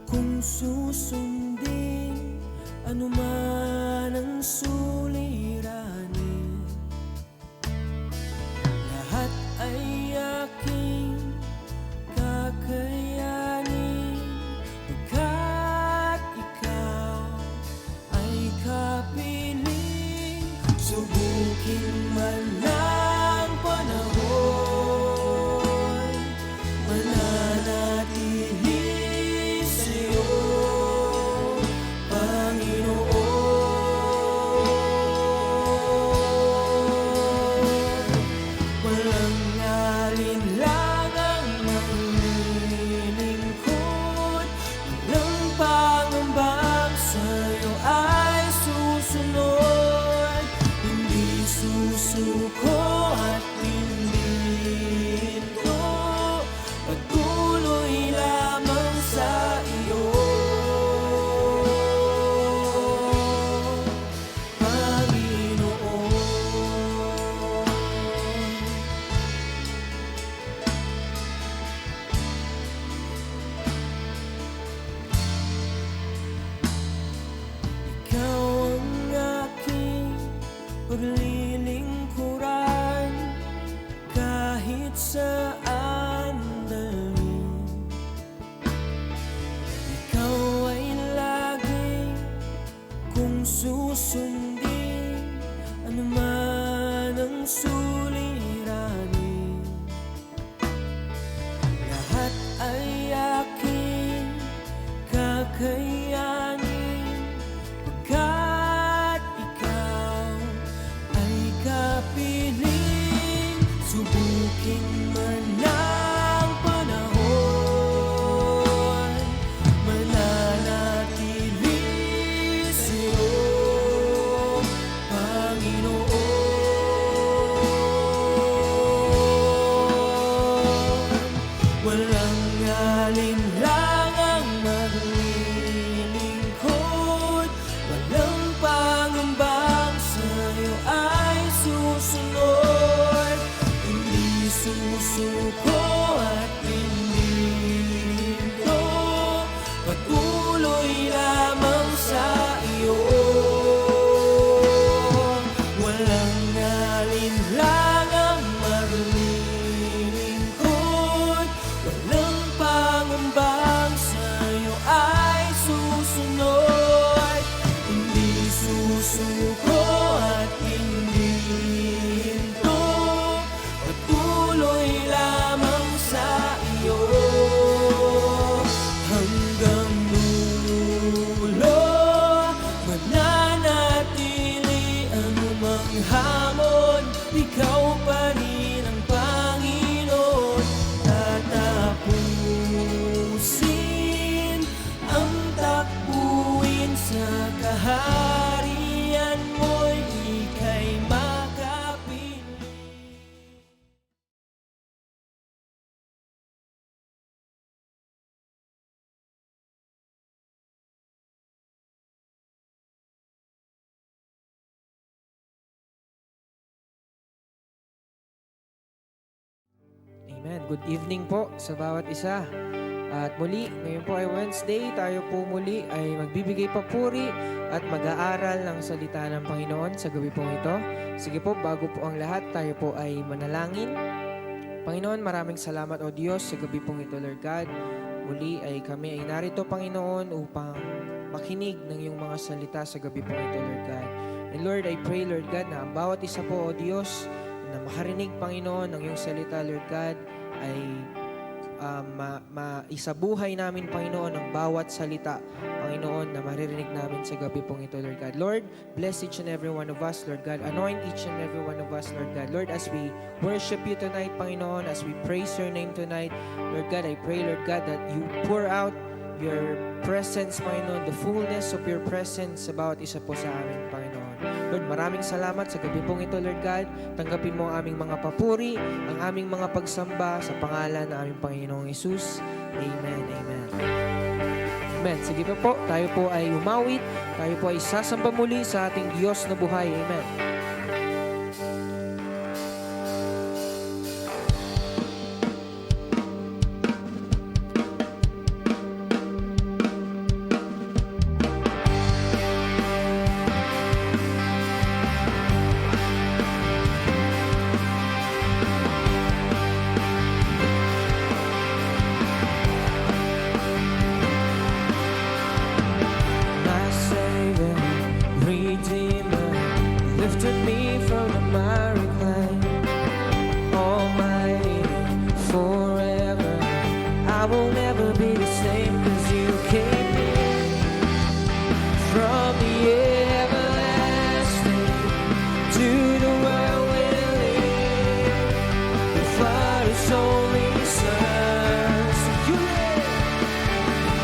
kung susundin anuman ang suliranin, lahat ay aking kakayanin, pagkat ikaw ay kapiling. Subukin man lang panahon, mananatili sa'yo, Panginoon. Walang alinlangang maglilingkod, walang pangambang sa'yo ay susunod. Hindi susuko at hindi hinto, patuloy lamang sa iyo, Panginoon. Ikaw ang aking paglilingkuran, kahit saan dalhin. Ikaw ay lagi kung susundin anuman ang suliranin, lahat ay aking kakayanin, pagkat ikaw ay kapiling. Subukin man ang panahon, mananatili sa'yo, Panginoon. Walang alinlangang maglilingkod, walang pangambang sa'yo ay susunod. Hindi susuko at hindi hinto, patuloy lamang sa iyo. Walang alinlangang maglilingkod, walang pangambang sa'yo ay susunod. Hindi susuko at hindi hinto, patuloy lamang sa iyo, hanggang dulo. Mananatili anumang hamon, ikaw pa rin ang Panginoon. Tatapusin ang takbuhin sa kaharian mo'y ika'y makapiling. Amen. Good evening po sa bawat isa. At muli, ngayon po ay Wednesday, tayo po muli ay magbibigay papuri at mag-aaral ng salita ng Panginoon sa gabi pong ito. Sige po, bago po ang lahat, tayo po ay manalangin. Panginoon, maraming salamat o Diyos sa gabi pong ito, Lord God. Muli ay kami ay narito, Panginoon, upang makinig ng iyong mga salita sa gabi pong ito, Lord God. And Lord, I pray, Lord God, na ang bawat isa po, o Diyos, na makarinig, Panginoon, ng iyong salita, Lord God, ay maisabuhay namin, Panginoon, ang bawat salita, Panginoon, na maririnig namin sa gabi pong ito, Lord God. Lord, bless each and every one of us, Lord God. Anoint each and every one of us, Lord God. Lord, as we worship you tonight, Panginoon, as we praise your name tonight, Lord God, I pray, Lord God, that you pour out your presence, Panginoon, the fullness of your presence sa bawat isa po sa amin, Panginoon. Lord, maraming salamat sa gabi pong ito, Lord God. Tanggapin mo ang aming mga papuri, ang aming mga pagsamba sa pangalan ng aming Panginoong Hesus. Amen, amen. Amen. Sige po, tayo po ay umawit, tayo po ay sasamba muli sa ating Diyos na buhay. Amen.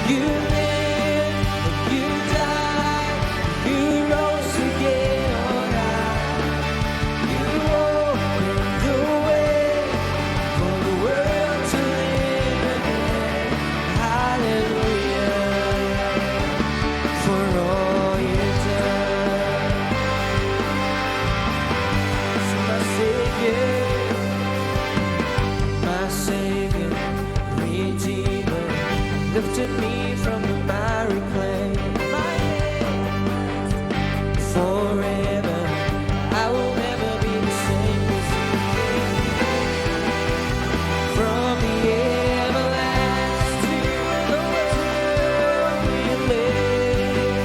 You lived and you died, you rose again on high. You opened the way for the world to live again. Hallelujah for all you've done. So my Savior, Redeemer, lifted me from the miry clay. My head forever, I will never be the same as you. From the everlasting to the world we live,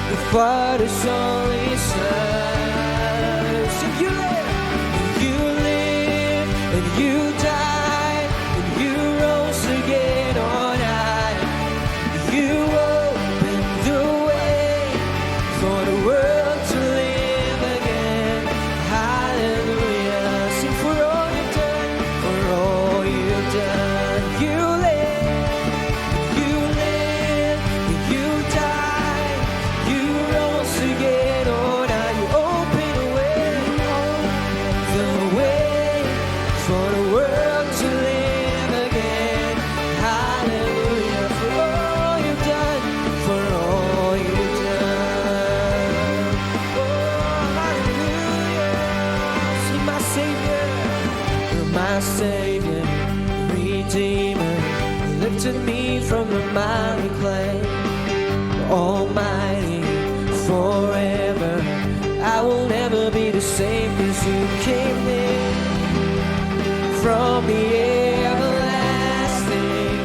the Father's only Son. So you live and you died and you rose again on high. You opened the way for the world to live again. Hallelujah. Sing for all you've done, for all you've done. You live, you died, you rose again on high. You opened the way for the world to live again. Hallelujah for all you've done, for all you've done. Oh, hallelujah. See my Savior, Redeemer, lifted me from the miry clay. Almighty, forever, I will never be the same, 'cause you came in from the everlasting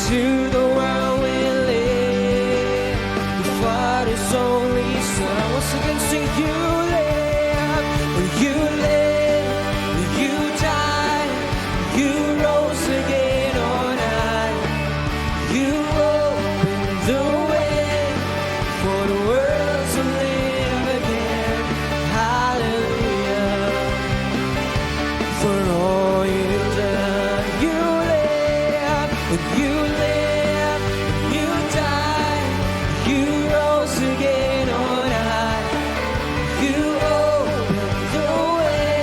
to the world we live. The Father's only Son. Once again, sing you live, you died, you rose again on high. You opened the way for the world to live again. Hallelujah for all you've done. You live, you died, you rose again on high. You opened the way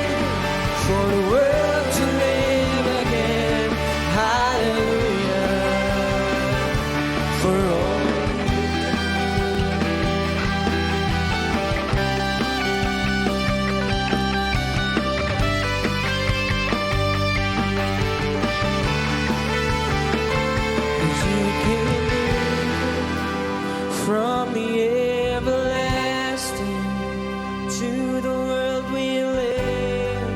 for the world to live again. Hallelujah for all. You came in from the everlasting to the world we live,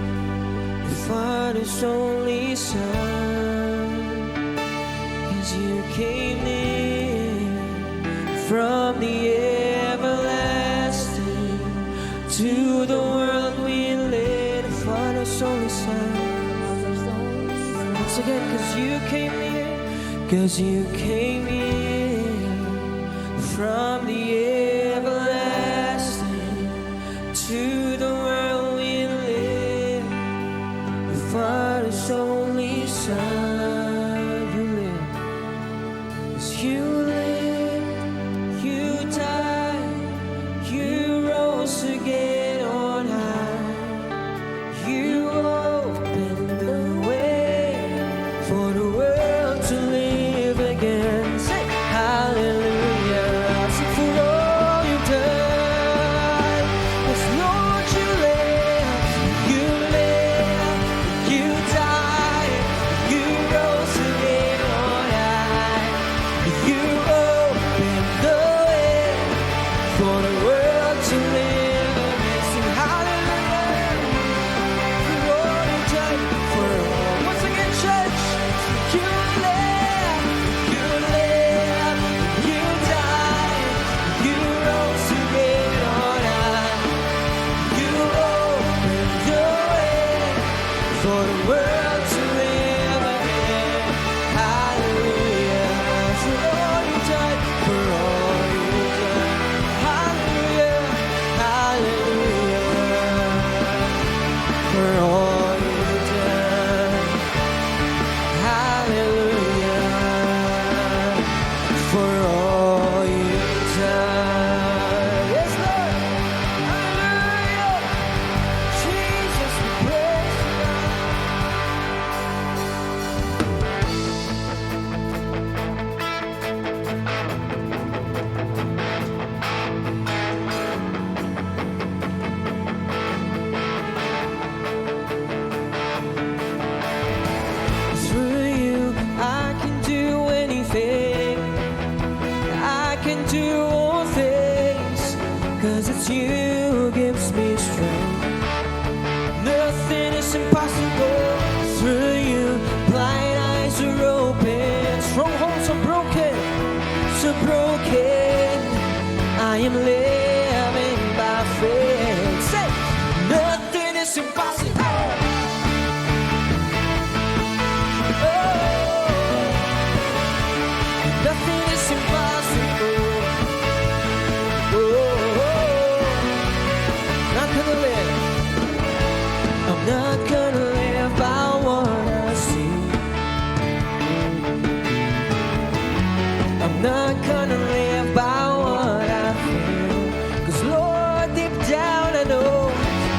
the Father's only Son. 'Cause you came in from the everlasting to the world we live, the Father's only Son. Once again, 'cause you came in, 'cause you came in from the everlasting to the world we live, the Father's only Son. You live, 'cause you live, you died, you rose again on high. You opened the way for the world to live again. Say, are broken. I am living by faith. Say, nothing is impossible. Oh, nothing is impossible. Oh, not gonna live. I'm not gonna live by what I see. I'm not gonna live by what I feel. 'Cause Lord, deep down I know,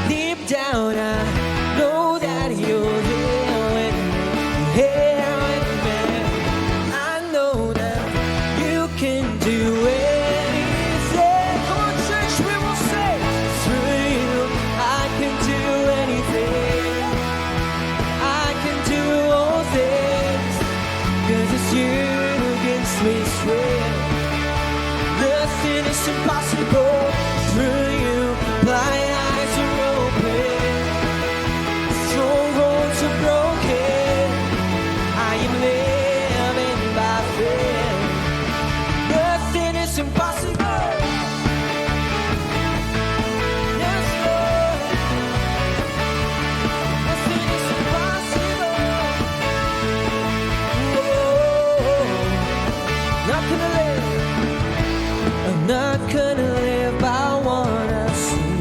deep down I know that you're here with me, here with me. I know that you can do anything. Come on, church, we will say, through you I can do anything. I can do all things, 'cause it's you who gives me strength. Nothing is impossible through you. Blind eyes are open, strongholds are broken. I am living by faith. Nothing is impossible. Yes, Lord. Nothing is impossible. Oh, not gonna live. I'm not gonna live by what I see.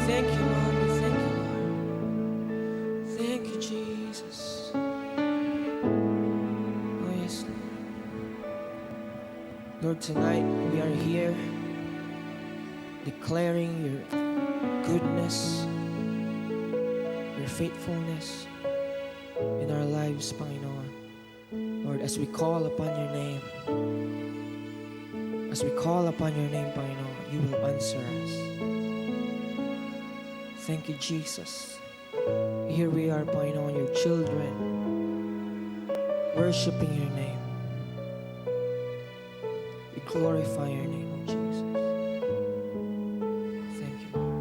thank you, Lord. We thank you, Lord. Thank you, Jesus. Oh, yes, Lord. Lord, tonight we are here declaring your goodness, your faithfulness in our lives, Panginoon. Lord, as we call upon your name, Panginoon, you will answer us. Thank you, Jesus. Here we are, Panginoon, your children, worshiping your name. We glorify your name, oh Jesus. Thank you, Lord.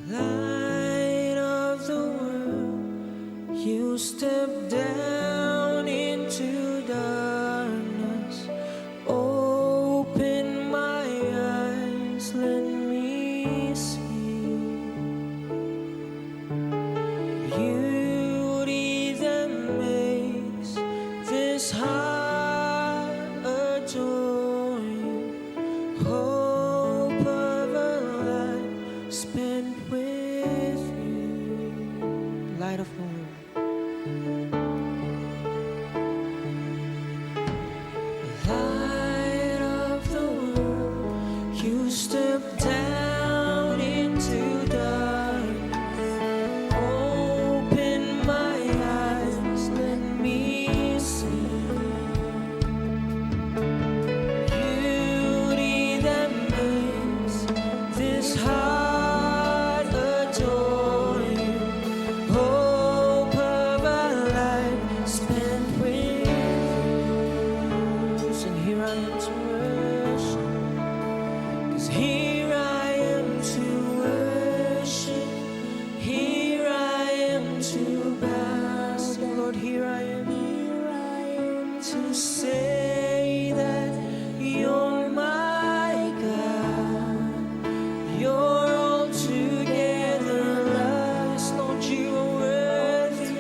Light of the world, you step down into darkness. Open my eyes, let me see beauty that makes this heart adore you. Hope of a life spent with you. Light of the world. Light of the world, you step down into darkness. Open my eyes, let me see beauty that makes this heart adore you. Hope of a life spent with you. And here I am to worship. 'Cause here I am to worship. Here I am to bask. Lord, here I am to say that you're my God. You're altogether blessed. Lord, you are worthy.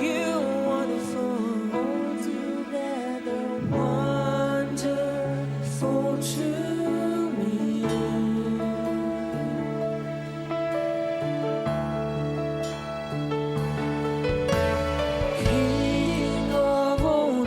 You are wonderful. Wonderful to me. King of all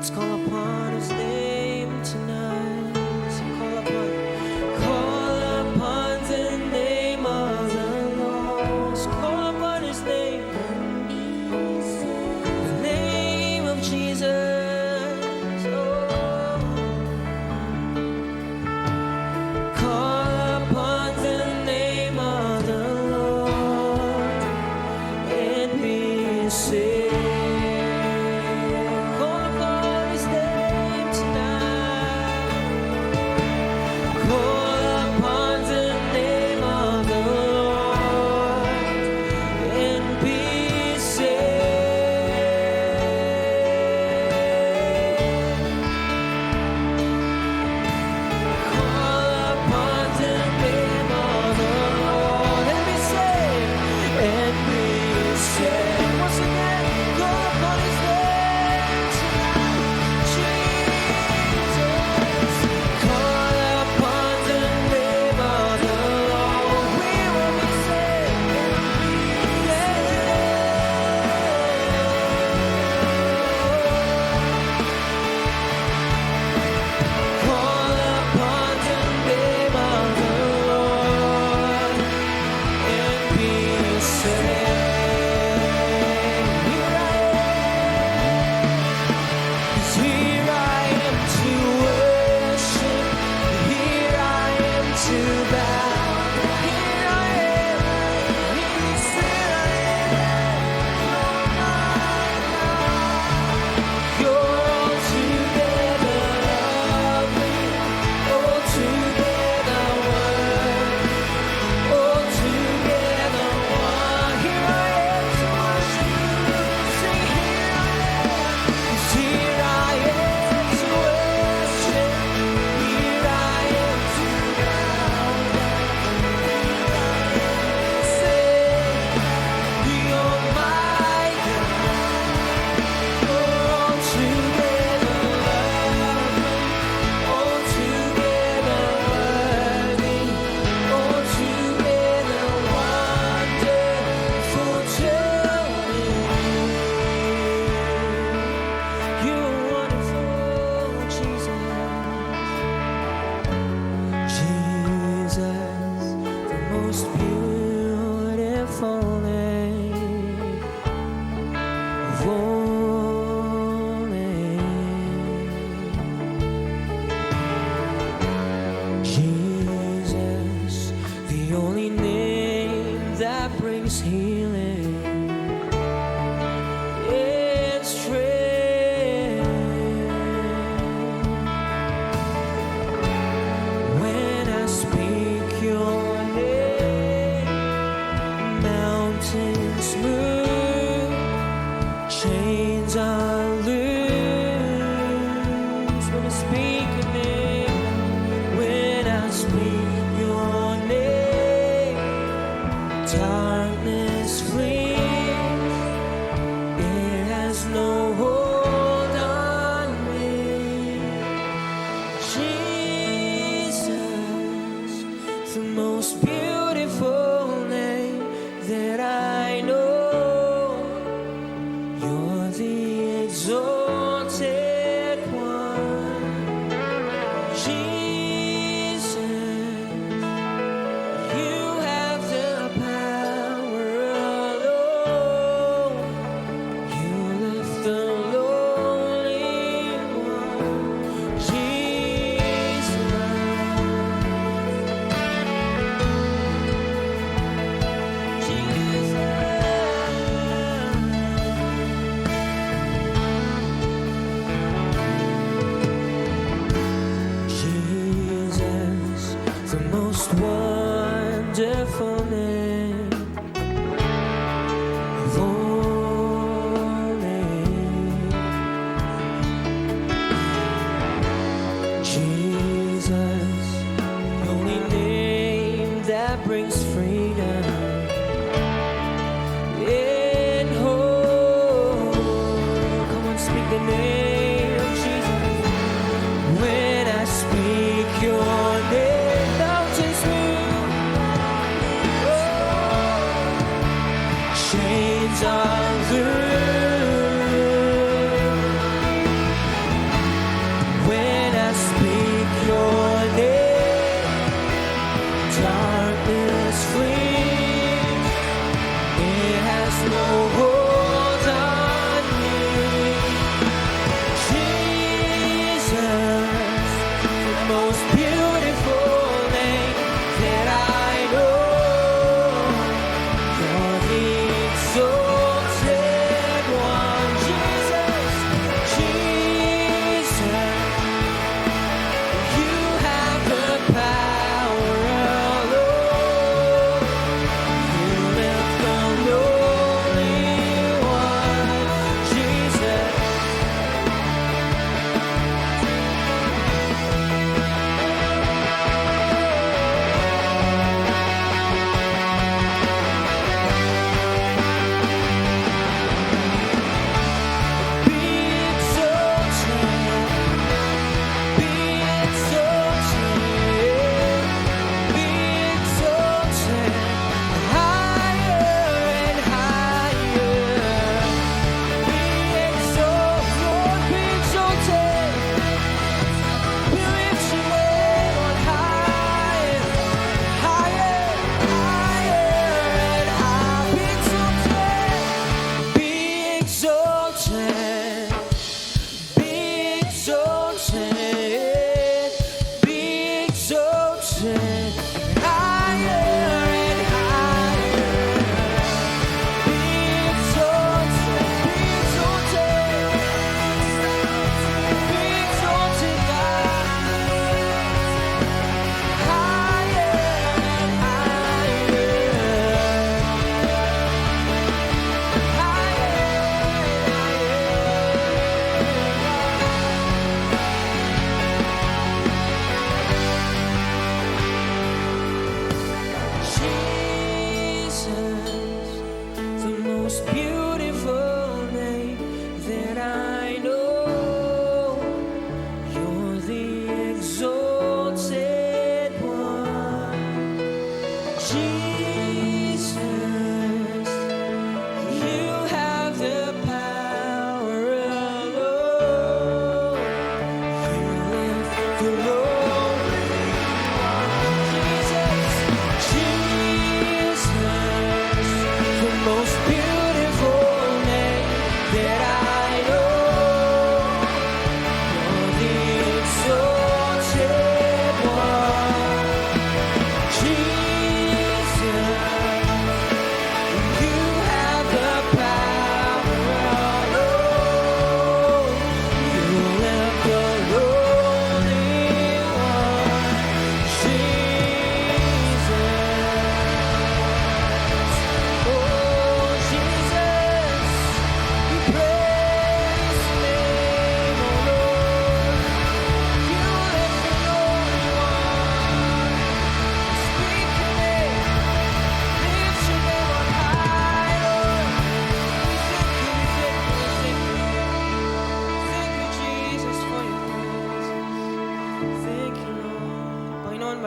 Let's call upon His name tonight. So call upon the name of the Lord. Let's call upon His name, the name of Jesus. Oh, call upon the name of the Lord and be saved. Call upon His name tonight. Call upon the name of the Lord and be saved. Call upon the name of the Lord and be saved. And be saved. Once again, call upon His name tonight. Jesus. Call upon the name of the Lord. We will be saved. Call upon the name of the Lord and be saved. Here I am to worship. Here I am to bow. Here I am. Here I am. You're altogether lovely, altogether worthy, altogether one. Here I am to worship you. Sing, here I am. 'Cause here I am to worship. Here I am to bow down. Say, you're my God. You're altogether lovely, altogether worthy, altogether wonderful to me. You're wonderful, Jesus. Jesus, the most beautiful name of all names. Jesus, the only name that brings healing and strength. When I speak your name, mountains move, chains are loose. When I speak your name, when I speak your name, darkness flees. It has no hold on me. Jesus, the most beautiful name that I know. You're the exalted one. Jesus, you have the power alone. You lift the lowly one. Jesus. Jesus, the most wonderful name of all names. Jesus, the only name that brings freedom and hope. Come on, speak the name of Jesus. When I speak your name, mountains move. Chains are loose.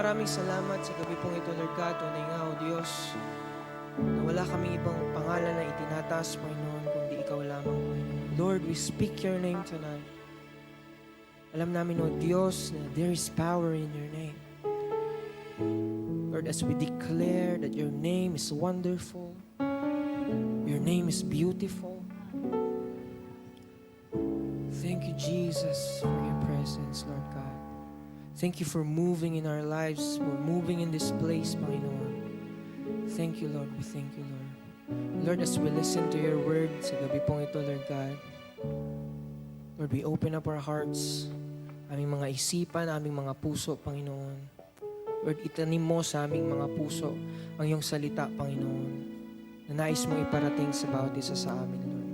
maraming salamat sa gabi pong ito, Lord God. Tunay nga, O Diyos, na wala kami ibang pangalan na itinataas, Panginoon, kundi Ikaw lamang, Panginoon. Lord, we speak Your name tonight. Alam namin, O Diyos, na there is power in Your name. Lord, as we declare that Your name is wonderful, Your name is beautiful. Thank you, Jesus, for Your presence, Lord God. Thank you for moving in our lives, for moving in this place, Panginoon. Thank you, Lord. We thank you, Lord. Lord, as we listen to Your word sa gabi pong ito, Lord God, Lord, we open up our hearts, aming mga isipan, aming mga puso, Panginoon. Lord, itanim mo sa aming mga puso ang iyong salita, Panginoon, na nais mong iparating sa bawat isa sa amin, Lord.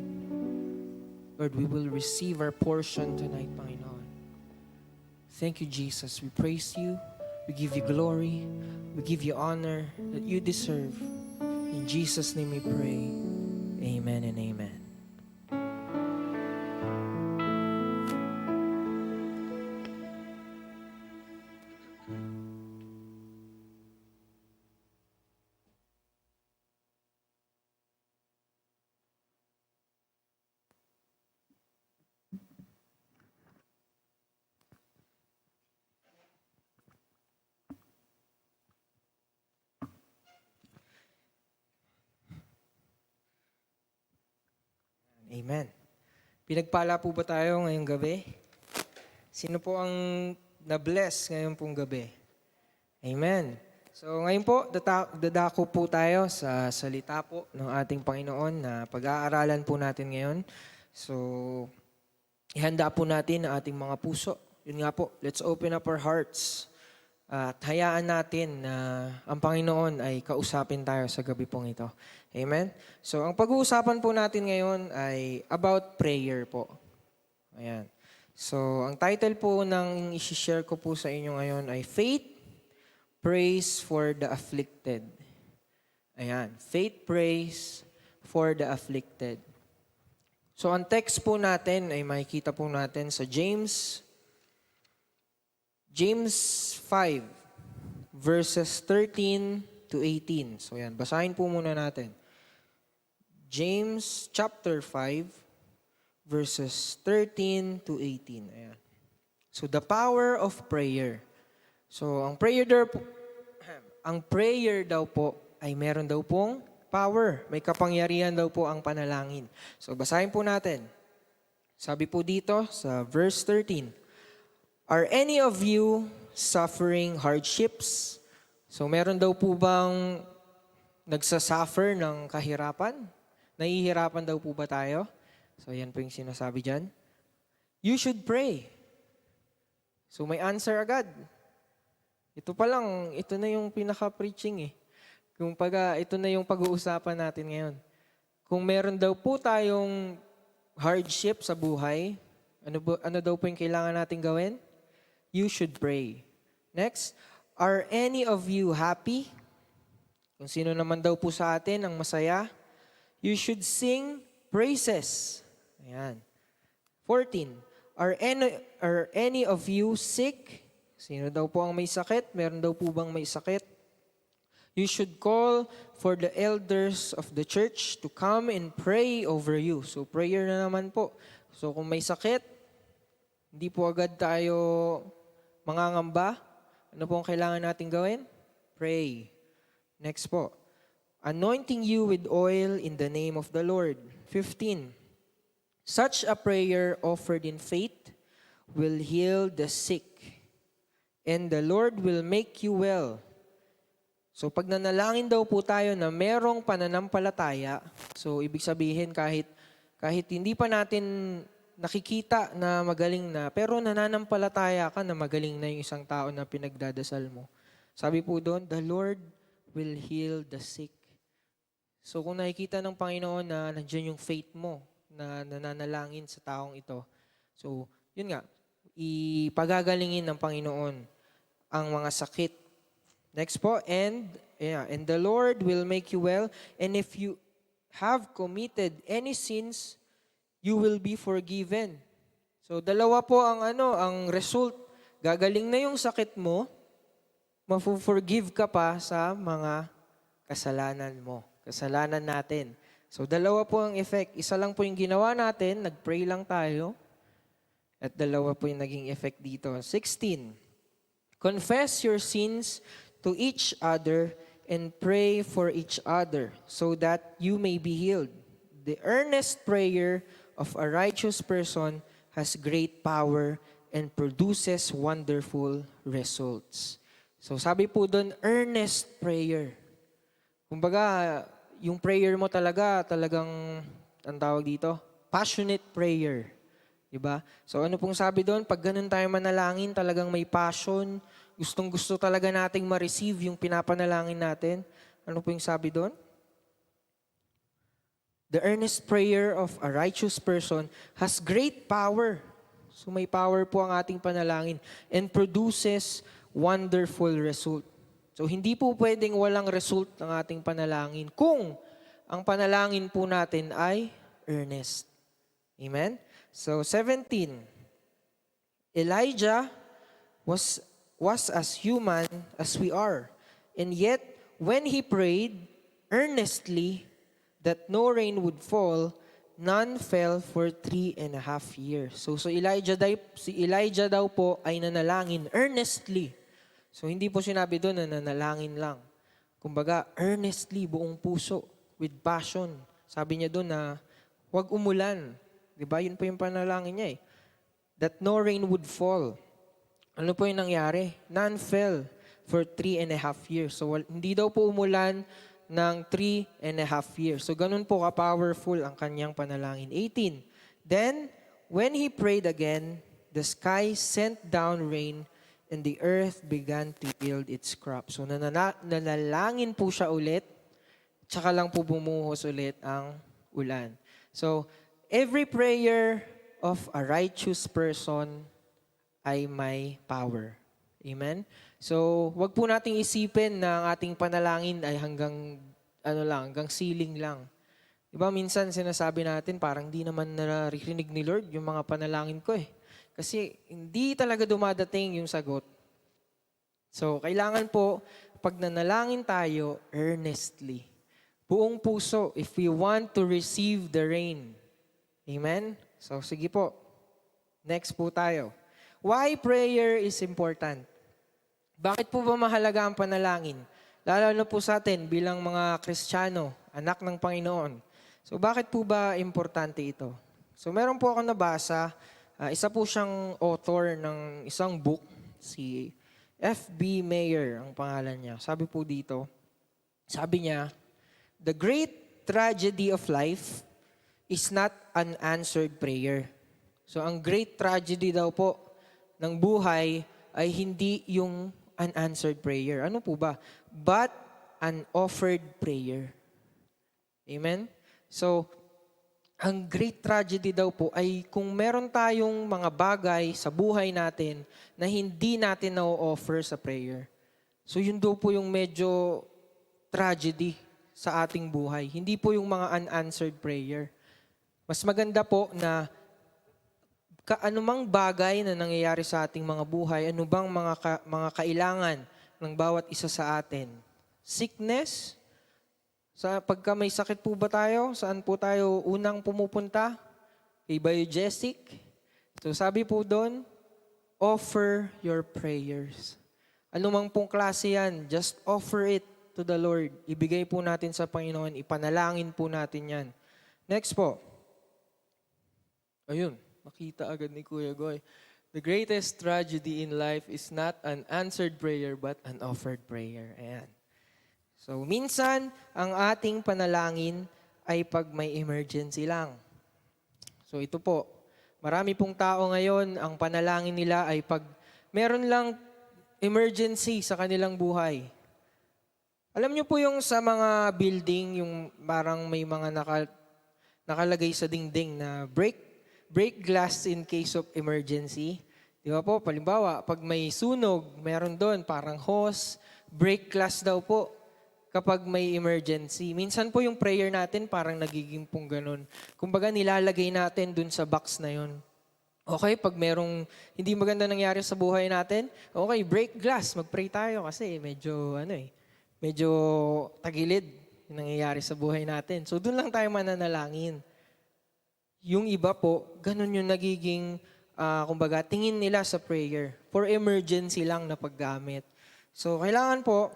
Lord, we will receive our portion tonight, Panginoon. Thank you, Jesus. We praise You. We give You glory. We give You honor that You deserve. In Jesus' name we pray. Amen and amen. Amen. Pinagpala po ba tayo ngayong gabi? Sino po ang na-bless ngayong pong gabi? Amen. So ngayon po, dadako po tayo sa salita po ng ating Panginoon na pag-aaralan po natin ngayon. So, ihanda po natin ang ating mga puso. Yun nga po, let's open up our hearts. At hayaan natin na ang Panginoon ay kausapin tayo sa gabi pong ito. Amen? So, ang pag-uusapan po natin ngayon ay about prayer po. Ayan. So, ang title po ng isi-share ko po sa inyo ngayon ay Faith, Praise for the Afflicted. Ayan. Faith, Praise for the Afflicted. So, ang text po natin ay makikita po natin sa James 5, verses 13 to 18. So yan, basahin po muna natin. James chapter 5, verses 13 to 18. Ayan. So the power of prayer. So ang prayer daw po ay meron daw pong power. May kapangyarihan daw po ang panalangin. So basahin po natin. Sabi po dito sa verse 13. Are any of you suffering hardships? So meron daw po bang nagsasuffer ng kahirapan? Nahihirapan daw po ba tayo? So yan po yung sinasabi dyan. You should pray. So may answer agad. Ito pa lang, ito na yung pinaka-preaching eh. Ito na yung pag-uusapan natin ngayon. Kung meron daw po tayong hardship sa buhay, ano daw po yung kailangan natin gawin? You should pray. Next, are any of you happy? Kung sino naman daw po sa atin ang masaya, you should sing praises. Ayan. 14, are any of you sick? Sino daw po ang may sakit? Meron daw po bang may sakit? You should call for the elders of the church to come and pray over you. So prayer na naman po. So kung may sakit, hindi po agad tayo mangangamba. Ano po ang kailangan natin gawin? Pray. Next po. Anointing you with oil in the name of the Lord. 15. Such a prayer offered in faith will heal the sick, and the Lord will make you well. So pag nanalangin daw po tayo na merong pananampalataya, so ibig sabihin kahit hindi pa natin nakikita na magaling na, pero nananampalataya ka na magaling na yung isang tao na pinagdadasal mo. Sabi po doon, the Lord will heal the sick. So kung nakikita ng Panginoon na nandiyan yung faith mo na nananalangin sa taong ito, so yun nga, ipagagalingin ng Panginoon ang mga sakit. Next po, and the Lord will make you well, and if you have committed any sins, you will be forgiven. So dalawa po ang result. Gagaling na yung sakit mo, mafu-forgive ka pa sa mga kasalanan mo, kasalanan natin. So, dalawa po ang effect. Isa lang po yung ginawa natin, nag-pray lang tayo, at dalawa po yung naging effect dito. 16, confess your sins to each other and pray for each other so that you may be healed. The earnest prayer of a righteous person has great power and produces wonderful results. So sabi po doon, earnest prayer. Kumbaga, yung prayer mo talagang, ang tawag dito, passionate prayer. Diba? So ano pong sabi doon? Pag ganun tayo manalangin, talagang may passion, gustong-gusto talaga nating ma-receive yung pinapanalangin natin. Ano po yung sabi doon? The earnest prayer of a righteous person has great power. So may power po ang ating panalangin and produces wonderful result. So hindi po pwedeng walang result ng ating panalangin kung ang panalangin po natin ay earnest. Amen? So 17, Elijah was as human as we are, and yet when he prayed earnestly that no rain would fall, none fell for 3.5 years. So si Elijah daw po ay nanalangin earnestly. So hindi po sinabi doon na nanalangin lang. Kumbaga, earnestly, buong puso, with passion. Sabi niya doon na huwag umulan. Diba? Yun po yung panalangin niya eh. That no rain would fall. Ano po yung nangyari? None fell for 3.5 years. So hindi daw po umulan ng 3.5 years. So ganun po ka-powerful ang kanyang panalangin. 18. Then, when he prayed again, the sky sent down rain and the earth began to yield its crop. So nanalangin po siya ulit, tsaka lang po bumuhos ulit ang ulan. So, every prayer of a righteous person ay may power. Amen? So, wag po nating isipin na ang ating panalangin ay hanggang ceiling lang. Diba, minsan sinasabi natin parang di naman naririnig ni Lord yung mga panalangin ko eh. Kasi hindi talaga dumadating yung sagot. So, kailangan po, pag nanalangin tayo, earnestly. Buong puso, if we want to receive the rain. Amen? So, sige po. Next po tayo. Why prayer is important? Bakit po ba mahalaga ang panalangin? Lalo na po sa atin bilang mga Kristiyano, anak ng Panginoon. So bakit po ba importante ito? So meron po ako nabasa, isa po siyang author ng isang book, si F.B. Meyer ang pangalan niya. Sabi po dito, sabi niya, the great tragedy of life is not unanswered prayer. So ang great tragedy daw po ng buhay ay hindi yung unanswered prayer. Ano po ba? But an offered prayer. Amen? So, ang great tragedy daw po ay kung meron tayong mga bagay sa buhay natin na hindi natin na-offer sa prayer. So, yun daw po yung medyo tragedy sa ating buhay. Hindi po yung mga unanswered prayer. Mas maganda po na anumang bagay na nangyayari sa ating mga buhay, ano bang mga kailangan ng bawat isa sa atin? Sickness? Pagka may sakit po ba tayo, saan po tayo unang pumupunta? Kay Biogesic? So sabi po doon, offer your prayers. Anumang pong klase yan, just offer it to the Lord. Ibigay po natin sa Panginoon, ipanalangin po natin yan. Next po. Ayun. Makita agad ni Kuya Goy. The greatest tragedy in life is not an answered prayer but an offered prayer. Ayan. So, minsan, ang ating panalangin ay pag may emergency lang. So, ito po. Marami pong tao ngayon, ang panalangin nila ay pag meron lang emergency sa kanilang buhay. Alam niyo po yung sa mga building, yung parang may mga nakalagay sa dingding na break glass in case of emergency. Di ba po? Palimbawa, pag may sunog, meron doon parang hose, break glass daw po kapag may emergency. Minsan po yung prayer natin parang nagiging pong ganun. Kumbaga nilalagay natin doon sa box na yun. Okay, pag merong hindi maganda nangyari sa buhay natin, okay, break glass, mag-pray tayo kasi medyo tagilid yung nangyayari sa buhay natin. So doon lang tayo mananalangin. Yung iba po, ganun yung nagiging, kumbaga, tingin nila sa prayer. For emergency lang na paggamit. So kailangan po,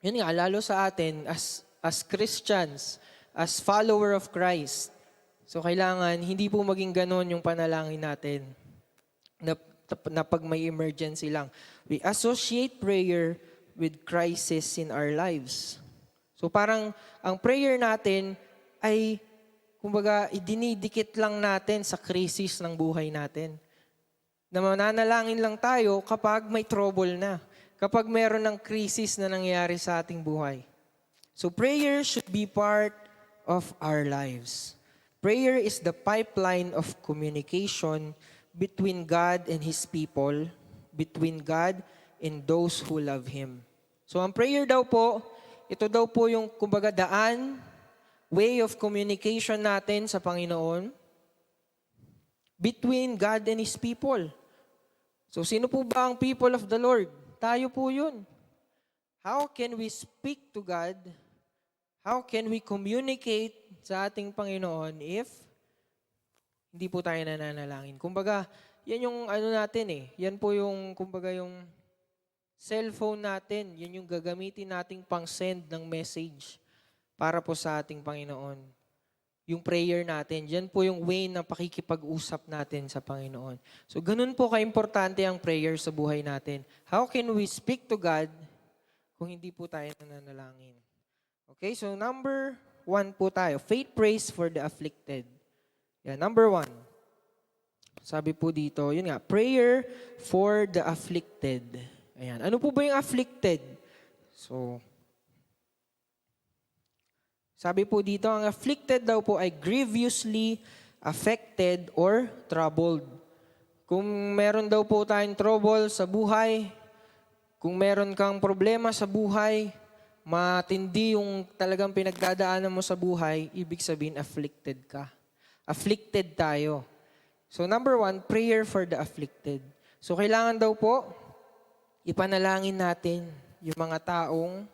yun nga, lalo sa atin as Christians, as follower of Christ, so kailangan hindi po maging ganon yung panalangin natin na pag may emergency lang. We associate prayer with crisis in our lives. So parang ang prayer natin ay kumbaga idinidikit lang natin sa krisis ng buhay natin. Na mananalangin lang tayo kapag may trouble na. Kapag meron ng krisis na nangyayari sa ating buhay. So prayer should be part of our lives. Prayer is the pipeline of communication between God and His people, between God and those who love Him. So ang prayer daw po, ito daw po yung kumbaga daan, way of communication natin sa Panginoon, between God and His people. So sino po ba ang people of the Lord? Tayo po yun. How can we speak to God? How can we communicate sa ating Panginoon if hindi po tayo nananalangin? Kumbaga, yan yung natin eh. Yan po yung, kumbaga yung cellphone natin. Yan yung gagamitin nating pang-send ng message para po sa ating Panginoon. Yung prayer natin, yan po yung way na pakikipag-usap natin sa Panginoon. So, ganun po ka-importante ang prayer sa buhay natin. How can we speak to God kung hindi po tayo nananalangin? Okay, so number 1 po tayo. Faith prays for the afflicted. Yeah, number 1. Sabi po dito, yun nga, prayer for the afflicted. Ayan. Ano po ba yung afflicted? So, sabi po dito, ang afflicted daw po ay grievously affected or troubled. Kung meron daw po tayong trouble sa buhay, kung meron kang problema sa buhay, matindi yung talagang pinagdadaanan mo sa buhay, ibig sabihin afflicted ka. Afflicted tayo. So number 1, prayer for the afflicted. So kailangan daw po, ipanalangin natin yung mga taong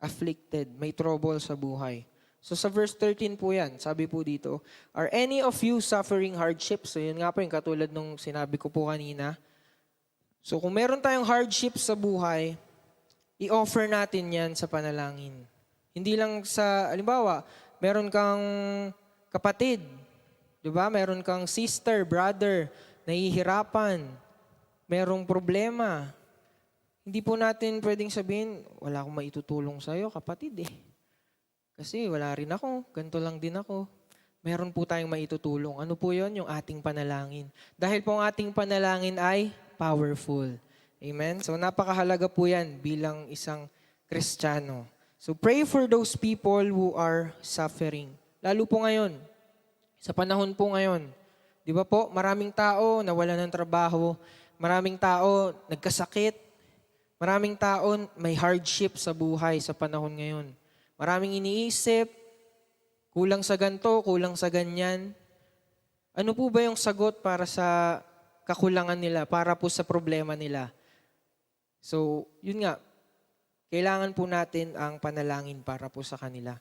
afflicted, may trouble sa buhay. So sa verse 13 po yan, sabi po dito, are any of you suffering hardships? So yun nga po yung katulad nung sinabi ko po kanina. So kung meron tayong hardships sa buhay, i-offer natin yan sa panalangin. Hindi lang sa, halimbawa, meron kang kapatid, di ba? Meron kang sister, brother, nahihirapan, merong problema. Hindi po natin pwedeng sabihin, wala akong maitutulong sa'yo, kapatid eh. Kasi wala rin ako, ganito lang din ako. Meron po tayong maitutulong. Ano po yon? Yung ating panalangin. Dahil po ang ating panalangin ay powerful. Amen? So napakahalaga po yan bilang isang Kristiyano. So pray for those people who are suffering. Lalo po ngayon, sa panahon po ngayon. Di ba po, maraming tao nawala ng trabaho, maraming tao nagkasakit, maraming tao may hardship sa buhay sa panahon ngayon. Maraming iniisip, kulang sa ganito, kulang sa ganyan. Ano po ba yung sagot para sa kakulangan nila, para po sa problema nila? So, yun nga, kailangan po natin ang panalangin para po sa kanila.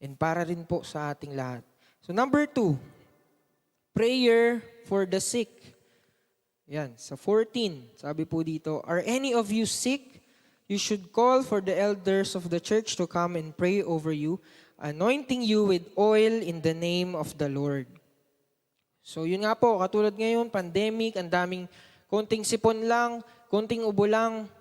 And para rin po sa ating lahat. So, number 2, prayer for the sick. Yan, sa 14, sabi po dito, are any of you sick? You should call for the elders of the church to come and pray over you, anointing you with oil in the name of the Lord. So, yun nga po, katulad ngayon, pandemic, ang daming konting sipon lang, konting ubo lang.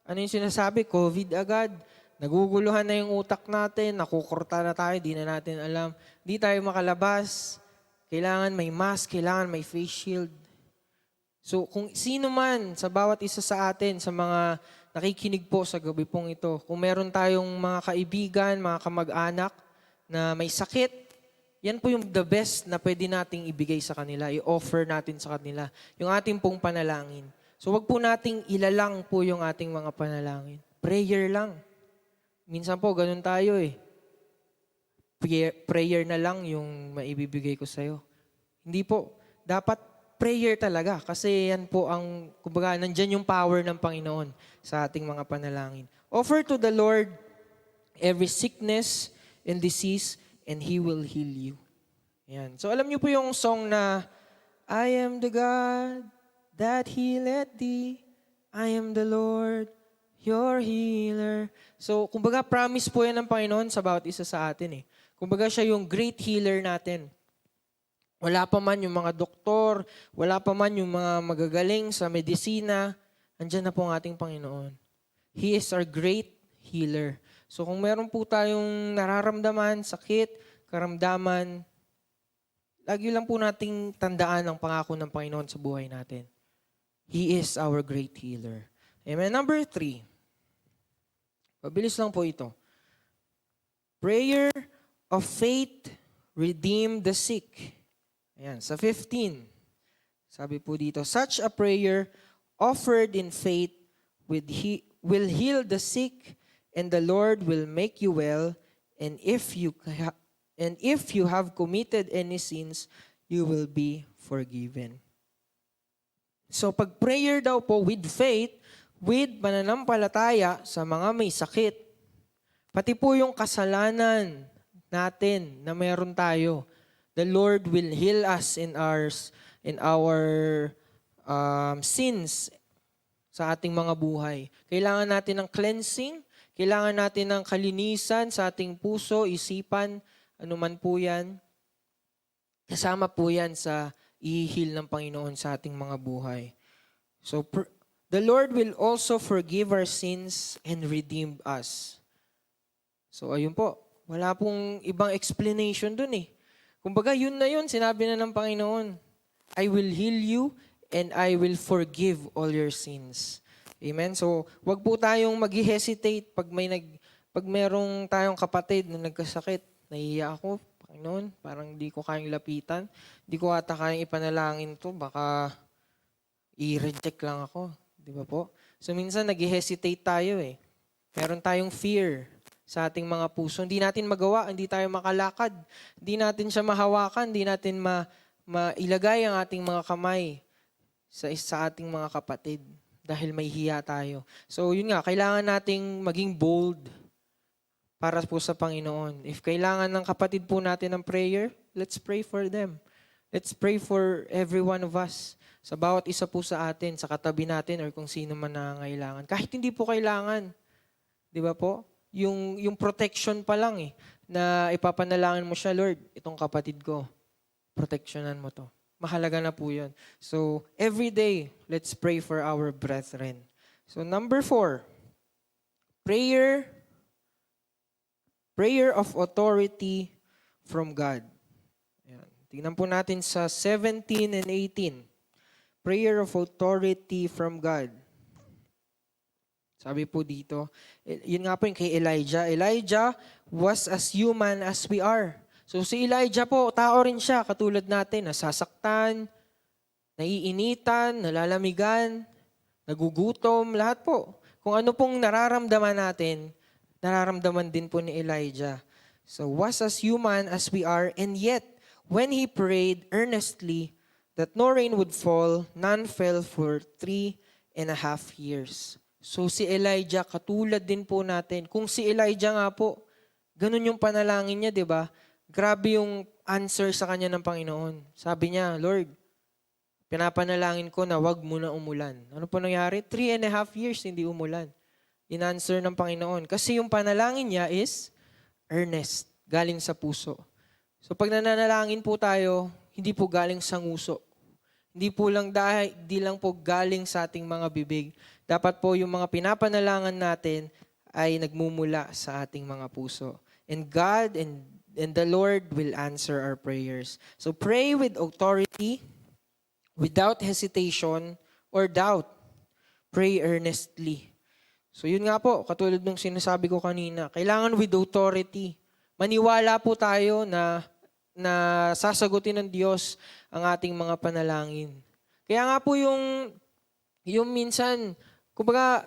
Ano yung sinasabi? COVID agad. Naguguluhan na yung utak natin, nakukurta na tayo, di na natin alam. Di tayo makalabas. Kailangan may mask, kailangan may face shield. So kung sino man sa bawat isa sa atin, sa mga nakikinig po sa gabi pong ito, kung meron tayong mga kaibigan, mga kamag-anak na may sakit, yan po yung the best na pwede nating ibigay sa kanila, i-offer natin sa kanila, yung ating pong panalangin. So wag po nating ilalang po yung ating mga panalangin. Prayer lang. Minsan po, ganun tayo eh. Prayer na lang yung maibibigay ko sa'yo. Hindi po. Dapat prayer talaga. Kasi yan po ang, kumbaga, nandyan yung power ng Panginoon sa ating mga panalangin. Offer to the Lord every sickness and disease, and He will heal you. Yan. So alam niyo po yung song na, I am the God that healeth thee. I am the Lord, your healer. So, kumbaga, promise po yan ng Panginoon sa bawat isa sa atin eh. Kumbaga, siya yung great healer natin. Wala pa man yung mga doktor, wala pa man yung mga magagaling sa medisina, andyan na po ang ating Panginoon. He is our great healer. So, kung meron po tayong nararamdaman, sakit, karamdaman, lagi lang po nating tandaan ang pangako ng Panginoon sa buhay natin. He is our great healer. Amen. Number 3. Mabilis lang po ito. Prayer of faith redeem the sick. Ayan, sa 15. Sabi po dito, such a prayer offered in faith will heal the sick, and the Lord will make you well, and if you have committed any sins, you will be forgiven. So pag prayer daw po with faith, with pananampalataya sa mga may sakit, pati po yung kasalanan natin na meron tayo, the Lord will heal us in our sins sa ating mga buhay. Kailangan natin ng cleansing, kailangan natin ng kalinisan sa ating puso, isipan, anuman po yan. Kasama po yan sa i-heal ng Panginoon sa ating mga buhay. So, the Lord will also forgive our sins and redeem us. So, ayun po. Wala pong ibang explanation dun eh. Kumbaga, yun na yun. Sinabi na ng Panginoon, I will heal you and I will forgive all your sins. Amen? So, wag po tayong mag-hesitate pag merong tayong kapatid na nagkasakit. Nahiya ako, Panginoon, parang di ko kayang lapitan. Di ko ata kayang ipanalangin to. Baka i-reject lang ako. Di ba po? So minsan nag-hesitate tayo eh. Meron tayong fear sa ating mga puso. Hindi natin magawa, hindi tayo makalakad. Hindi natin siya mahawakan, hindi natin mailagay ang ating mga kamay sa ating mga kapatid. Dahil may hiya tayo. So yun nga, kailangan nating maging bold para po sa Panginoon. If kailangan ng kapatid po natin ng prayer, let's pray for them. Let's pray for every one of us. Sa bawat isa po sa atin, sa katabi natin, or kung sino man nangangailangan. Kahit hindi po kailangan. Di ba po? Yung protection pa lang eh, na ipapanalangin mo siya, Lord, itong kapatid ko, protectionan mo to. Mahalaga na po yun. So, every day, let's pray for our brethren. So, number 4, prayer of authority from God. Ayan. Tingnan po natin sa 17 and 18. Prayer of authority from God. Sabi po dito, yun nga po yung kay Elijah. Elijah was as human as we are. So si Elijah po, tao rin siya, katulad natin, nasasaktan, naiinitan, nalalamigan, nagugutom, lahat po. Kung ano pong nararamdaman natin, nararamdaman din po ni Elijah. So, was as human as we are, and yet, when he prayed earnestly that no rain would fall, none fell for 3.5 years. So, si Elijah, katulad din po natin. Kung si Elijah nga po, ganun yung panalangin niya, di ba? Grabe yung answer sa kanya ng Panginoon. Sabi niya, Lord, pinapanalangin ko na wag mo na umulan. Ano po nangyari? 3.5 years hindi umulan. In-answer ng Panginoon. Kasi yung panalangin niya is earnest, galing sa puso. So pag nananalangin po tayo, hindi po galing sa nguso. Hindi lang po galing sa ating mga bibig. Dapat po yung mga pinapanalangan natin ay nagmumula sa ating mga puso. And God and the Lord will answer our prayers. So pray with authority, without hesitation or doubt. Pray earnestly. So yun nga po, katulad nung sinasabi ko kanina, kailangan with authority. Maniwala po tayo na sasagutin ng Diyos ang ating mga panalangin. Kaya nga po yung minsan, kumbaga,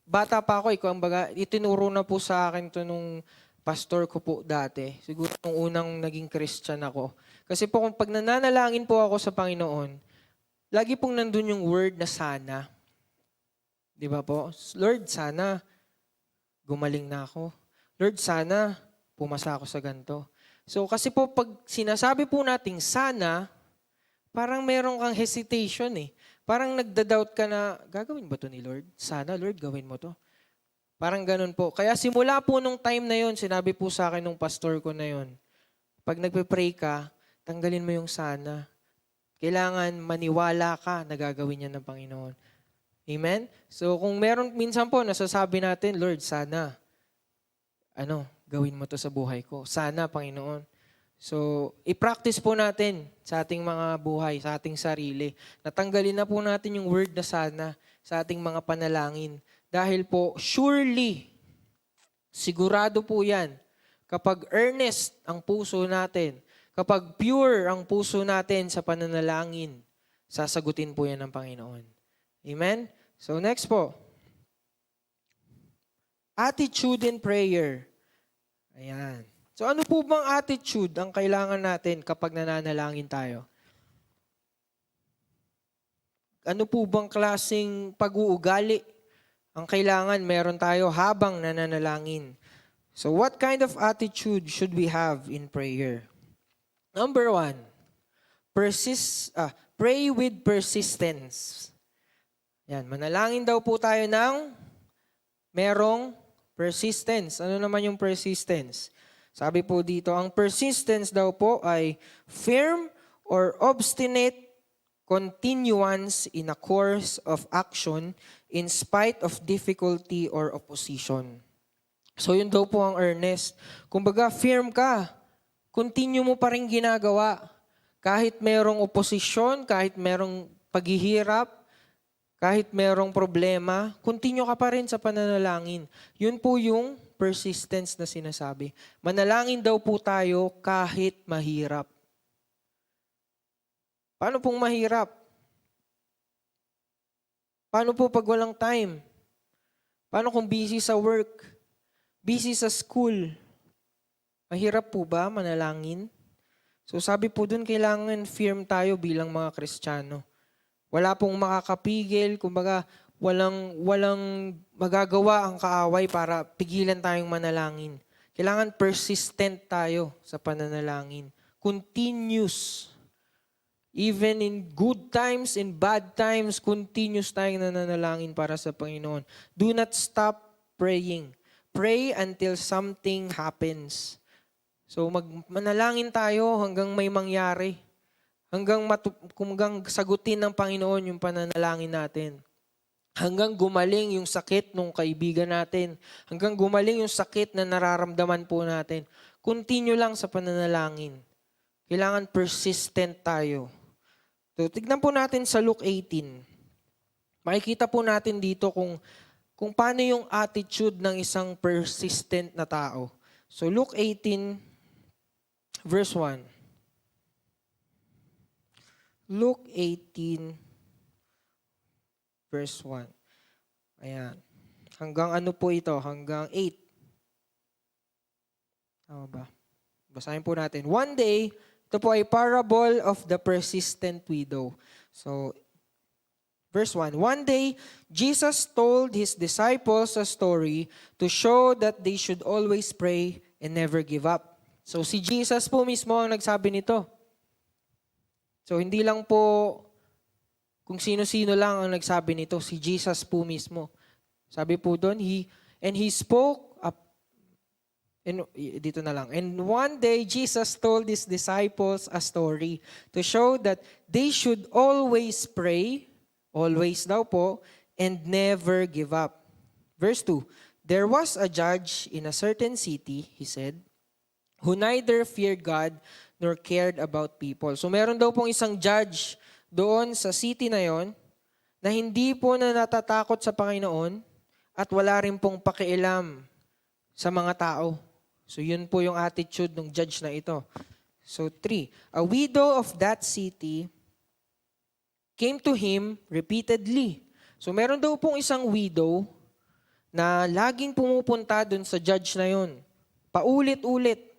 bata pa ako, itinuro na po sa akin to nung pastor ko po dati. Siguro nung unang naging Christian ako. Kasi po kung pag nananalangin po ako sa Panginoon, lagi pong nandun yung word na sana. Di ba po? Lord, sana gumaling na ako. Lord, sana pumasa ako sa ganito. So kasi po pag sinasabi po nating sana, parang meron kang hesitation eh. Parang nagda-doubt ka na, gagawin ba to ni Lord? Sana, Lord, gawin mo to. Parang ganun po. Kaya simula po nung time na yon, sinabi po sa akin nung pastor ko na yon, pag nagpe-pray ka, tanggalin mo yung sana. Kailangan maniwala ka na gagawin yan ng Panginoon. Amen? So kung meron, minsan po nasasabi natin, Lord, sana, gawin mo to sa buhay ko. Sana, Panginoon. So, i-practice po natin sa ating mga buhay, sa ating sarili. Natanggalin na po natin yung word na sana sa ating mga panalangin. Dahil po, surely, sigurado po yan, kapag earnest ang puso natin, kapag pure ang puso natin sa pananalangin, sasagutin po yan ng Panginoon. Amen? So, next po. Attitude in prayer. Ayan. So ano po bang attitude ang kailangan natin kapag nananalangin tayo? Ano po bang klaseng pag-uugali ang kailangan meron tayo habang nananalangin? So what kind of attitude should we have in prayer? Number 1, pray with persistence. Yan, manalangin daw po tayo ng merong persistence. Ano naman yung persistence? Sabi po dito, ang persistence daw po ay firm or obstinate continuance in a course of action in spite of difficulty or opposition. So yun daw po ang earnest. Kumbaga, firm ka. Continue mo pa rin ginagawa. Kahit merong opposition, kahit merong paghihirap, kahit merong problema, continue ka pa rin sa pananalangin. Yun po yung persistence na sinasabi. Manalangin daw po tayo kahit mahirap. Paano pong mahirap? Paano po pag walang time? Paano kung busy sa work? Busy sa school? Mahirap po ba manalangin? So sabi po dun, kailangan firm tayo bilang mga Kristiyano. Wala pong makakapigil, kumbaga walang magagawa ang kaaway para pigilan tayong manalangin. Kailangan persistent tayo sa pananalangin. Continuous. Even in good times, in bad times, continuous tayong nananalangin para sa Panginoon. Do not stop praying. Pray until something happens. So manalangin tayo hanggang may mangyari. Hanggang sagutin ng Panginoon yung pananalangin natin. Hanggang gumaling yung sakit ng kaibigan natin. Hanggang gumaling yung sakit na nararamdaman po natin. Continue lang sa pananalangin. Kailangan persistent tayo. So, tignan po natin sa Luke 18. Makikita po natin dito kung paano yung attitude ng isang persistent na tao. So, Luke 18, verse 1. Luke 18, verse 1. Ayan. Hanggang ano po ito? Hanggang 8. Tama ba? Basahin po natin. One day, ito po ay parable of the persistent widow. So, verse 1. One day, Jesus told his disciples a story to show that they should always pray and never give up. So, si Jesus po mismo ang nagsabi nito. So, hindi lang po kung sino-sino lang ang nagsabi nito, si Jesus po mismo. Sabi po doon, he spoke up, dito na lang. And one day, Jesus told his disciples a story to show that they should always pray, always daw po, and never give up. Verse 2, there was a judge in a certain city, he said, who neither feared God nor cared about people. So meron daw pong isang judge doon sa city na yon na hindi po na natatakot sa Panginoon at wala rin pong pakialam sa mga tao. So yun po yung attitude ng judge na ito. So 3, a widow of that city came to him repeatedly. So meron daw pong isang widow na laging pumupunta doon sa judge na yon. Paulit-ulit.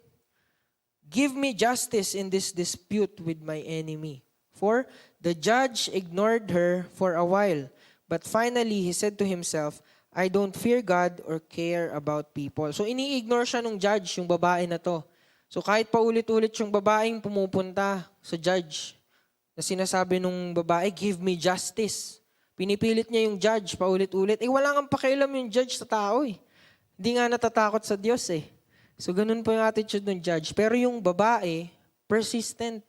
Give me justice in this dispute with my enemy. For The judge ignored her for a while, but finally he said to himself, I don't fear God or care about people. So ini-ignore siya nung judge, yung babae na to. So kahit paulit-ulit yung babaeng pumupunta sa judge, na sinasabi nung babae, give me justice. Pinipilit niya yung judge paulit-ulit. Wala nga pakialam yung judge sa tao eh. Hindi nga natatakot sa Diyos eh. So ganun po yung attitude ng judge. Pero yung babae, persistent.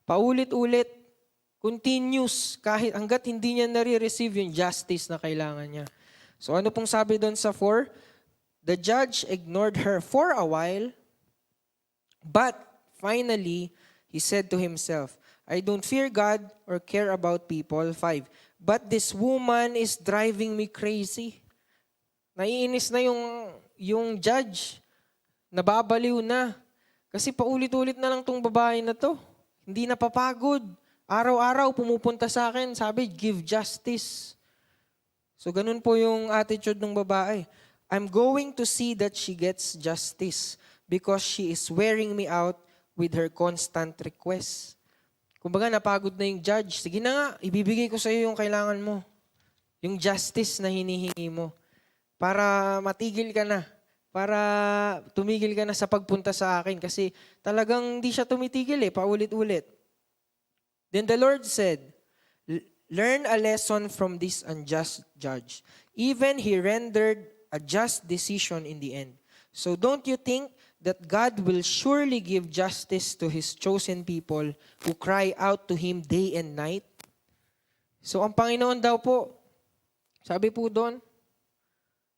Paulit-ulit, continuous, kahit hanggat hindi niya nare-receive yung justice na kailangan niya. So ano pong sabi doon sa 4? The judge ignored her for a while, but finally, he said to himself, I don't fear God or care about people. 5. But this woman is driving me crazy. Naiinis na yung judge. Nababaliw na. Kasi paulit-ulit na lang tong babae na to. Hindi napapagod. Araw-araw pumupunta sa akin, sabi, give justice. So ganun po yung attitude ng babae. I'm going to see that she gets justice because she is wearing me out with her constant requests. Kumbaga napagod na yung judge. Sige na nga, ibibigay ko sa iyo yung kailangan mo. Yung justice na hinihingi mo. Para matigil ka na. Para tumigil ka na sa pagpunta sa akin. Kasi talagang hindi siya tumitigil paulit-ulit. Then the Lord said, learn a lesson from this unjust judge. Even he rendered a just decision in the end. So don't you think that God will surely give justice to His chosen people who cry out to Him day and night? So ang Panginoon daw po, sabi po doon,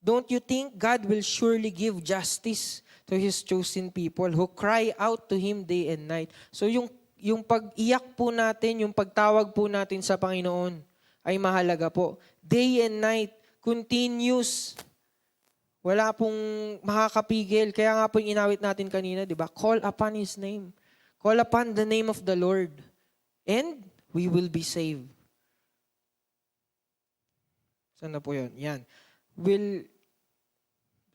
don't you think God will surely give justice to His chosen people who cry out to Him day and night? So yung pag-iyak po natin, yung pagtawag po natin sa Panginoon ay mahalaga po. Day and night, continuous. Wala pong makakapigil. Kaya nga po yung inawit natin kanina, di ba? Call upon His name. Call upon the name of the Lord. And we will be saved. Saan na po yun? Yan.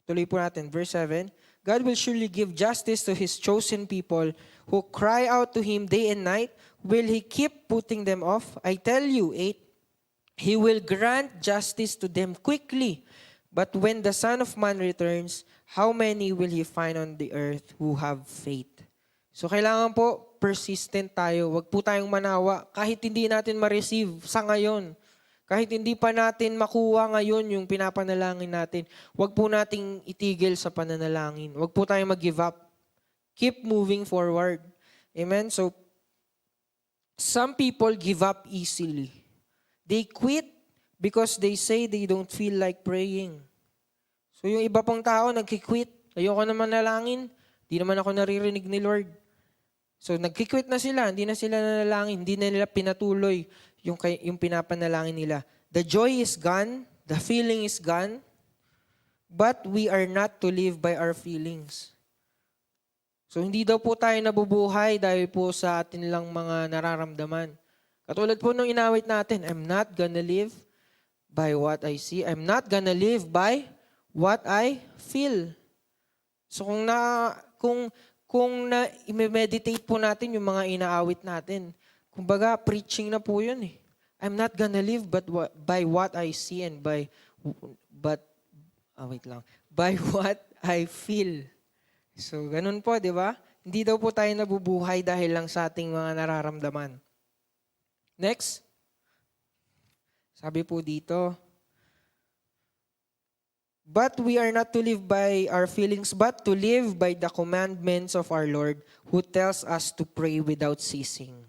Tuloy po natin. Verse 7. God will surely give justice to His chosen people who cry out to Him day and night. Will He keep putting them off? I tell you, 8, He will grant justice to them quickly. But when the Son of Man returns, how many will He find on the earth who have faith? So kailangan po, persistent tayo. Huwag po tayong manawa. Kahit hindi natin ma-receive sa ngayon. Kahit hindi pa natin makuha ngayon yung pinapanalangin natin, huwag po nating itigil sa pananalangin. Huwag po tayong mag-give up. Keep moving forward. Amen? So, some people give up easily. They quit because they say they don't feel like praying. So, yung iba pong tao, nagkikwit. Ayoko naman nalangin. Di naman ako naririnig ni Lord. So, nagkikwit na sila. Hindi na sila nanalangin. Hindi na nila pinatuloy yung pinapanalangin nila. The joy is gone, the feeling is gone, but we are not to live by our feelings. So hindi daw po tayo nabubuhay dahil po sa atin lang mga nararamdaman. Katulad po nung inawit natin, I'm not gonna live by what I see. I'm not gonna live by what I feel. So kung i-meditate po natin yung mga inaawit natin, kumbaga, preaching na po yun eh. I'm not gonna live by what I see and by what I feel. So, ganun po, di ba? Hindi daw po tayo nabubuhay dahil lang sa ating mga nararamdaman. Next. Sabi po dito, but we are not to live by our feelings, but to live by the commandments of our Lord who tells us to pray without ceasing.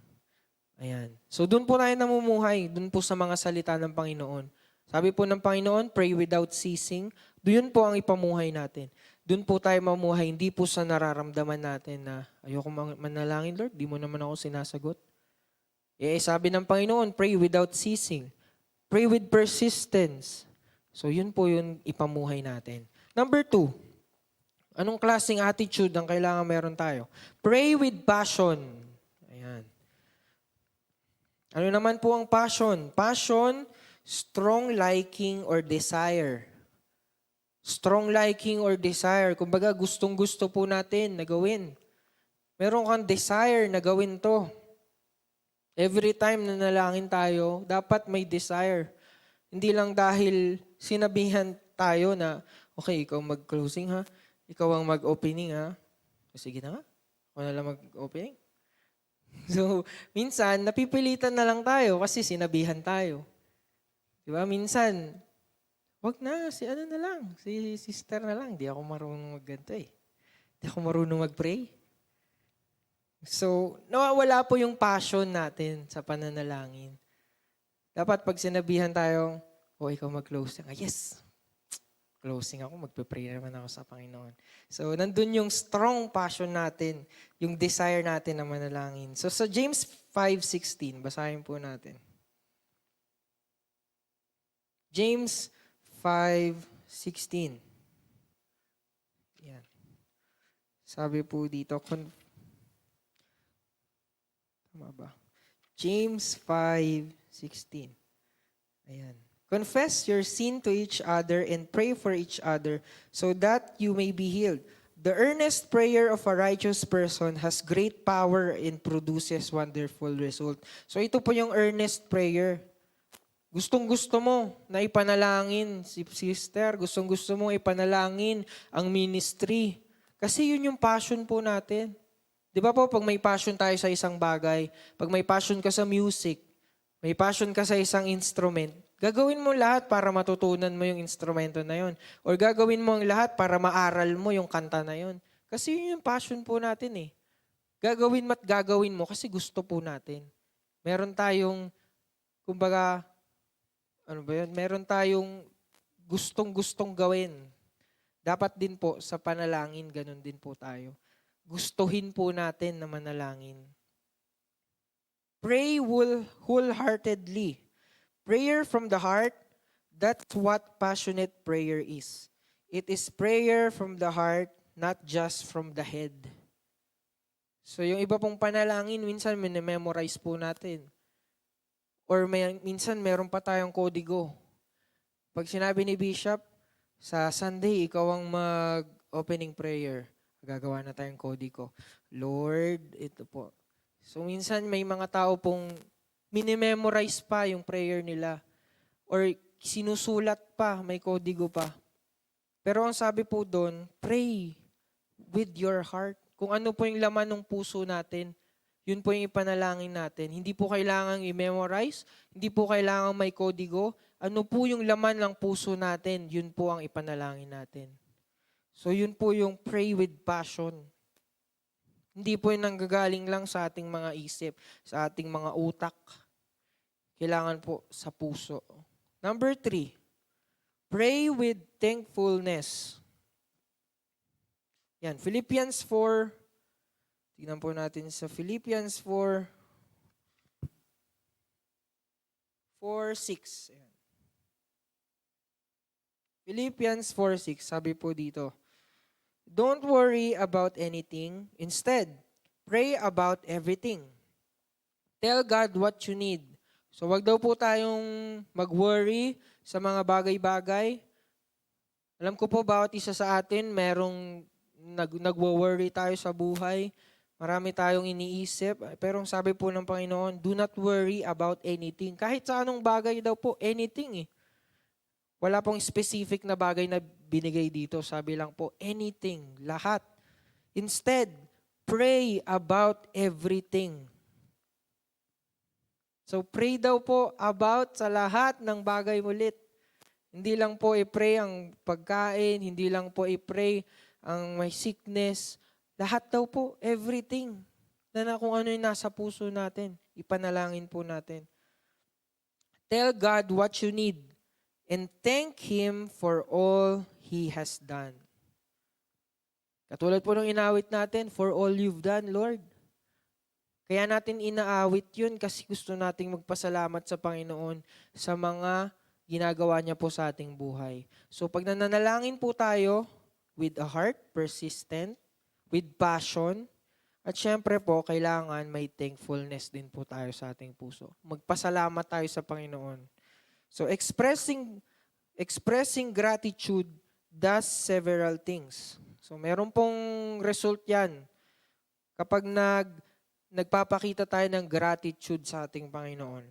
Ayan. So doon po tayo namumuhay, doon po sa mga salita ng Panginoon. Sabi po ng Panginoon, pray without ceasing. Doon po ang ipamuhay natin. Doon po tayo mamuhay, hindi po sa nararamdaman natin na ayoko manalangin, Lord, di mo naman ako sinasagot. Sabi ng Panginoon, pray without ceasing. Pray with persistence. So yun po yung ipamuhay natin. Number 2, anong klaseng attitude ang kailangan meron tayo? Pray with passion. Ayan. Ano naman po ang passion? Passion, strong liking or desire. Strong liking or desire. Kumbaga, gustong-gusto po natin na gawin. Meron kang desire na gawin to. Every time na nalangin tayo, dapat may desire. Hindi lang dahil sinabihan tayo na, okay, ikaw mag-closing ha, ikaw ang mag-opening ha. Sige na nga, ako na lang mag-opening. So, minsan, napipilitan na lang tayo kasi sinabihan tayo. Di ba? Minsan, wag na, si ano na lang, si sister na lang. Di ako marunong magganto eh. Di ako marunong mag-pray. So, nawawala po yung passion natin sa pananalangin. Dapat pag sinabihan tayo, ikaw mag-closing. Yes, closing ako, magpe-pray naman ako sa Panginoon. So, nandun yung strong passion natin, yung desire natin na manalangin. So, sa James 5:16, basahin po natin. James 5:16. Yan. Sabi po dito, tama ba? James 5:16. Ayan. Confess your sin to each other and pray for each other so that you may be healed. The earnest prayer of a righteous person has great power and produces wonderful result. So ito po yung earnest prayer. Gustong-gusto mo na ipanalangin si sister, gustong-gusto mo ipanalangin ang ministry. Kasi yun yung passion po natin. Di ba po, pag may passion tayo sa isang bagay, pag may passion ka sa music, may passion ka sa isang instrument, gagawin mo lahat para matutunan mo yung instrumento na yun. Or gagawin mo ang lahat para maaral mo yung kanta na yun. Kasi yun yung passion po natin eh. Gagawin mo kasi gusto po natin. Meron tayong, kumbaga, meron tayong gustong-gustong gawin. Dapat din po sa panalangin, ganun din po tayo. Gustuhin po natin na manalangin. Pray wholeheartedly. Prayer from the heart, that's what passionate prayer is. It is prayer from the heart, not just from the head. So yung iba pong panalangin, minsan memorize po natin. Or minsan meron pa tayong kodigo. Pag sinabi ni Bishop, sa Sunday, ikaw ang mag-opening prayer. Gagawa na tayong kodigo. Lord, ito po. So minsan may mga tao pong minimemorize pa yung prayer nila. Or sinusulat pa, may kodigo pa. Pero ang sabi po doon, pray with your heart. Kung ano po yung laman ng puso natin, yun po yung ipanalangin natin. Hindi po kailangang i-memorize, hindi po kailangang may kodigo. Ano po yung laman ng puso natin, yun po ang ipanalangin natin. So yun po yung pray with passion. Hindi po yung nanggagaling lang sa ating mga isip, sa ating mga utak. Kailangan po sa puso. Number 3, pray with thankfulness. Yan, Philippians 4. Tignan po natin sa Philippians 4, 4:6. Ayan. Philippians 4:6, sabi po dito, don't worry about anything. Instead, pray about everything. Tell God what you need. So wag daw po tayong mag-worry sa mga bagay-bagay. Alam ko po bawat isa sa atin merong nagwo-worry tayo sa buhay. Marami tayong iniisip. Pero sabi po ng Panginoon, do not worry about anything. Kahit sa anong bagay daw po, anything eh. Wala pong specific na bagay na binigay dito. Sabi lang po, anything, lahat. Instead, pray about everything. So pray daw po about sa lahat ng bagay ulit. Hindi lang po i-pray ang pagkain, hindi lang po i-pray ang may sickness. Lahat daw po, everything. Na kung ano yung nasa puso natin, ipanalangin po natin. Tell God what you need and thank Him for all He has done. Katulad po ng inawit natin, for all you've done, Lord. Kaya natin inaawit yun kasi gusto nating magpasalamat sa Panginoon sa mga ginagawa niya po sa ating buhay. So pag nananalangin po tayo with a heart, persistent, with passion, at syempre po, kailangan may thankfulness din po tayo sa ating puso. Magpasalamat tayo sa Panginoon. So expressing gratitude does several things. So meron pong result yan. Kapag nagpapakita tayo ng gratitude sa ating Panginoon.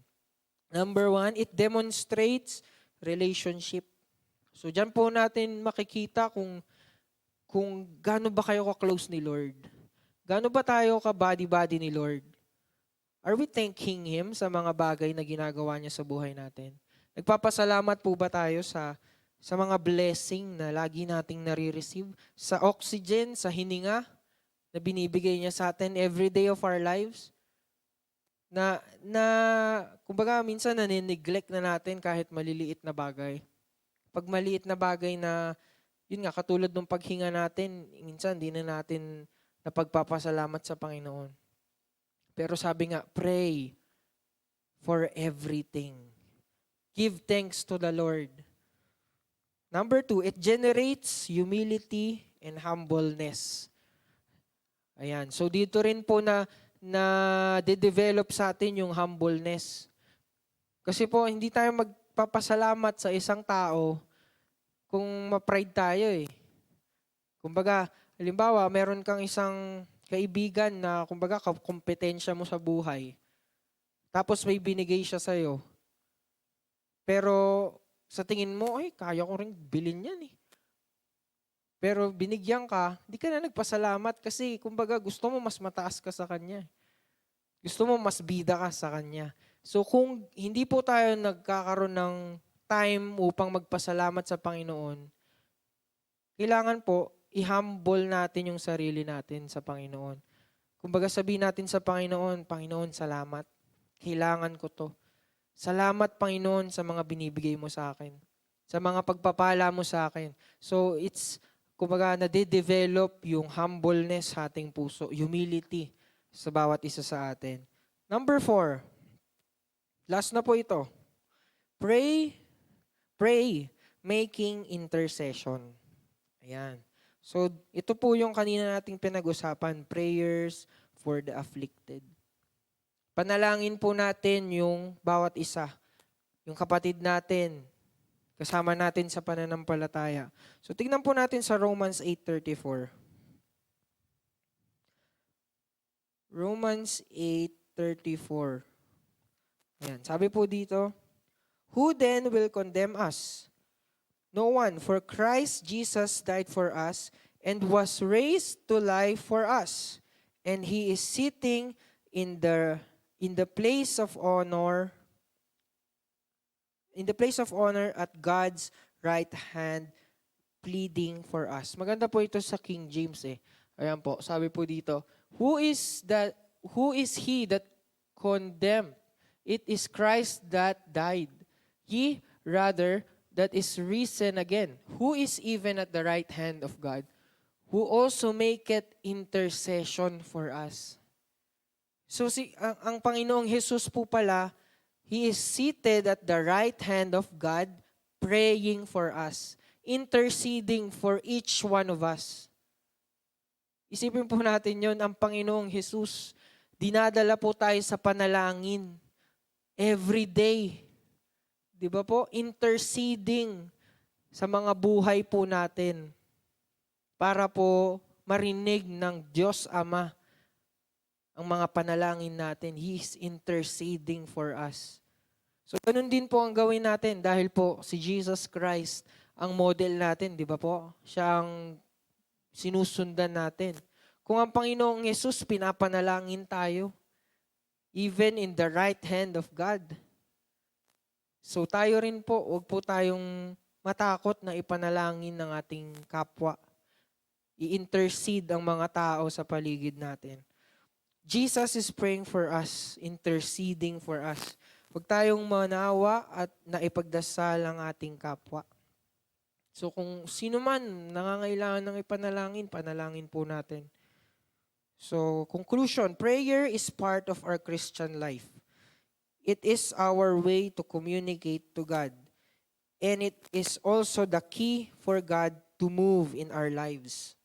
Number 1, it demonstrates relationship. So dyan po natin makikita kung gaano ba kayo ka-close ni Lord. Gaano ba tayo ka-body-body ni Lord? Are we thanking Him sa mga bagay na ginagawa niya sa buhay natin? Nagpapasalamat po ba tayo sa mga blessing na lagi nating nare-receive? Sa oxygen, sa hininga na binibigay niya sa atin every day of our lives? Na kumbaga minsan nanineglect na natin kahit maliliit na bagay. Pag maliit na bagay na, yun nga, katulad ng paghinga natin, minsan di na natin napagpapasalamat sa Panginoon. Pero sabi nga, pray for everything. Give thanks to the Lord. Number 2, it generates humility and humbleness. Ayan. So dito rin po na de-develop sa atin yung humbleness. Kasi po, hindi tayo magpapasalamat sa isang tao kung ma-pride tayo eh. Kumbaga, halimbawa, meron kang isang kaibigan na kumbaga kompetensya mo sa buhay. Tapos may binigay siya sa'yo. Pero sa tingin mo, ay, kaya ko rin bilhin yan eh. Pero binigyan ka, di ka na nagpasalamat kasi kumbaga gusto mo mas mataas ka sa kanya. Gusto mo mas bida ka sa kanya. So kung hindi po tayo nagkakaroon ng time upang magpasalamat sa Panginoon, kailangan po i-humble natin yung sarili natin sa Panginoon. Kumbaga sabihin natin sa Panginoon, Panginoon, salamat. Kailangan ko to. Salamat, Panginoon, sa mga binibigay mo sa akin. Sa mga pagpapala mo sa akin. So it's, kumbaga, nade-develop yung humbleness sa ating puso, humility sa bawat isa sa atin. Number 4, last na po ito. Pray, making intercession. Ayan. So, ito po yung kanina nating pinag-usapan, prayers for the afflicted. Panalangin po natin yung bawat isa, yung kapatid natin, kasama natin sa pananampalataya. So, tignan po natin sa Romans 8:34. Romans 8:34. Ayan, sabi po dito, who then will condemn us? No one, for Christ Jesus died for us and was raised to life for us. And He is sitting in the place of honor, at God's right hand, pleading for us. Maganda po ito sa King James eh. Ayan po, sabi po dito, who is he that condemned? It is Christ that died. Ye rather that is risen again, who is even at the right hand of God, who also maketh intercession for us. So ang Panginoong Jesus po pala, He is seated at the right hand of God, praying for us, interceding for each one of us. Isipin po natin yon, ang Panginoong Jesus, dinadala po tayo sa panalangin every day. Di ba po? Interceding sa mga buhay po natin para po marinig ng Diyos Ama ang mga panalangin natin. He is interceding for us. So, ganun din po ang gawin natin dahil po si Jesus Christ ang model natin, di ba po? Siya ang sinusundan natin. Kung ang Panginoong Jesus pinapanalangin tayo, even in the right hand of God, so tayo rin po, huwag po tayong matakot na ipanalangin ng ating kapwa. I-intercede ang mga tao sa paligid natin. Jesus is praying for us, interceding for us. Huwag tayong manawa at naipagdasal ang ating kapwa. So kung sino man nangangailangan ng ipanalangin, panalangin po natin. So conclusion, prayer is part of our Christian life. It is our way to communicate to God. And it is also the key for God to move in our lives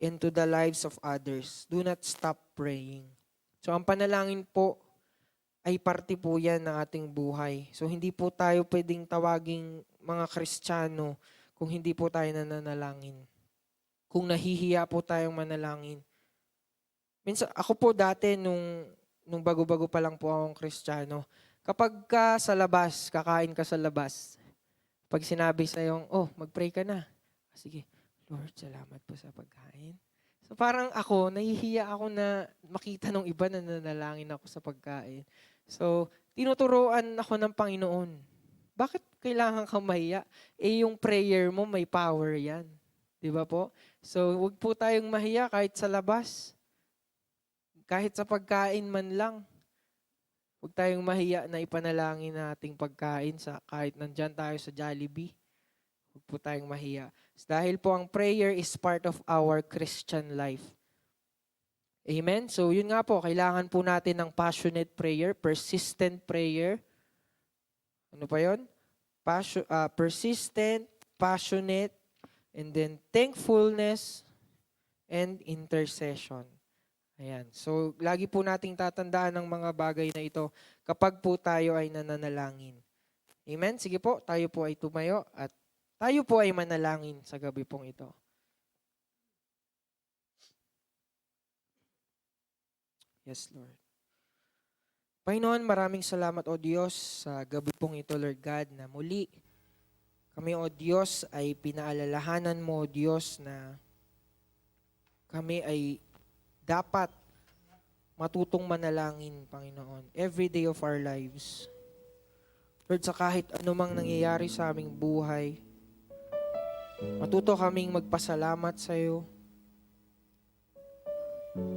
and to the lives of others. Do not stop praying. So ang panalangin po ay parte po yan ng ating buhay. So hindi po tayo pwedeng tawaging mga Kristiyano kung hindi po tayo nananalangin. Kung nahihiya po tayong manalangin. Minsan, ako po dati, nung bago-bago pa lang po akong Kristiyano, kapag ka sa labas, kakain ka sa labas, pag sinabi sa'yo, oh, mag-pray ka na. Sige, Lord, salamat po sa pagkain. So parang ako, nahihiya ako na makita ng iba na nanalangin ako sa pagkain. So, tinuturuan ako ng Panginoon. Bakit kailangan kang mahiya? Eh, yung prayer mo, may power yan. Di ba po? So, wag po tayong mahiya kahit sa labas. Kahit sa pagkain man lang. Huwag tayong mahiya na ipanalangin nating pagkain kahit nandyan tayo sa Jollibee. Huwag po tayong mahiya. Dahil po ang prayer is part of our Christian life. Amen? So yun nga po, kailangan po natin ng passionate prayer, persistent prayer. Ano pa yun? Persistent, passionate, and then thankfulness, and intercession. Ayan. So, lagi po nating tatandaan ang mga bagay na ito kapag po tayo ay nananalangin. Amen? Sige po, tayo po ay tumayo at tayo po ay manalangin sa gabi pong ito. Yes, Lord. Panginoon, maraming salamat o Diyos sa gabi pong ito, Lord God, na muli kami o Diyos ay pinaalalahanan mo o Diyos na kami ay dapat matutong manalangin, Panginoon, every day of our lives. Lord, sa kahit anumang nangyayari sa aming buhay, matuto kaming magpasalamat sa iyo.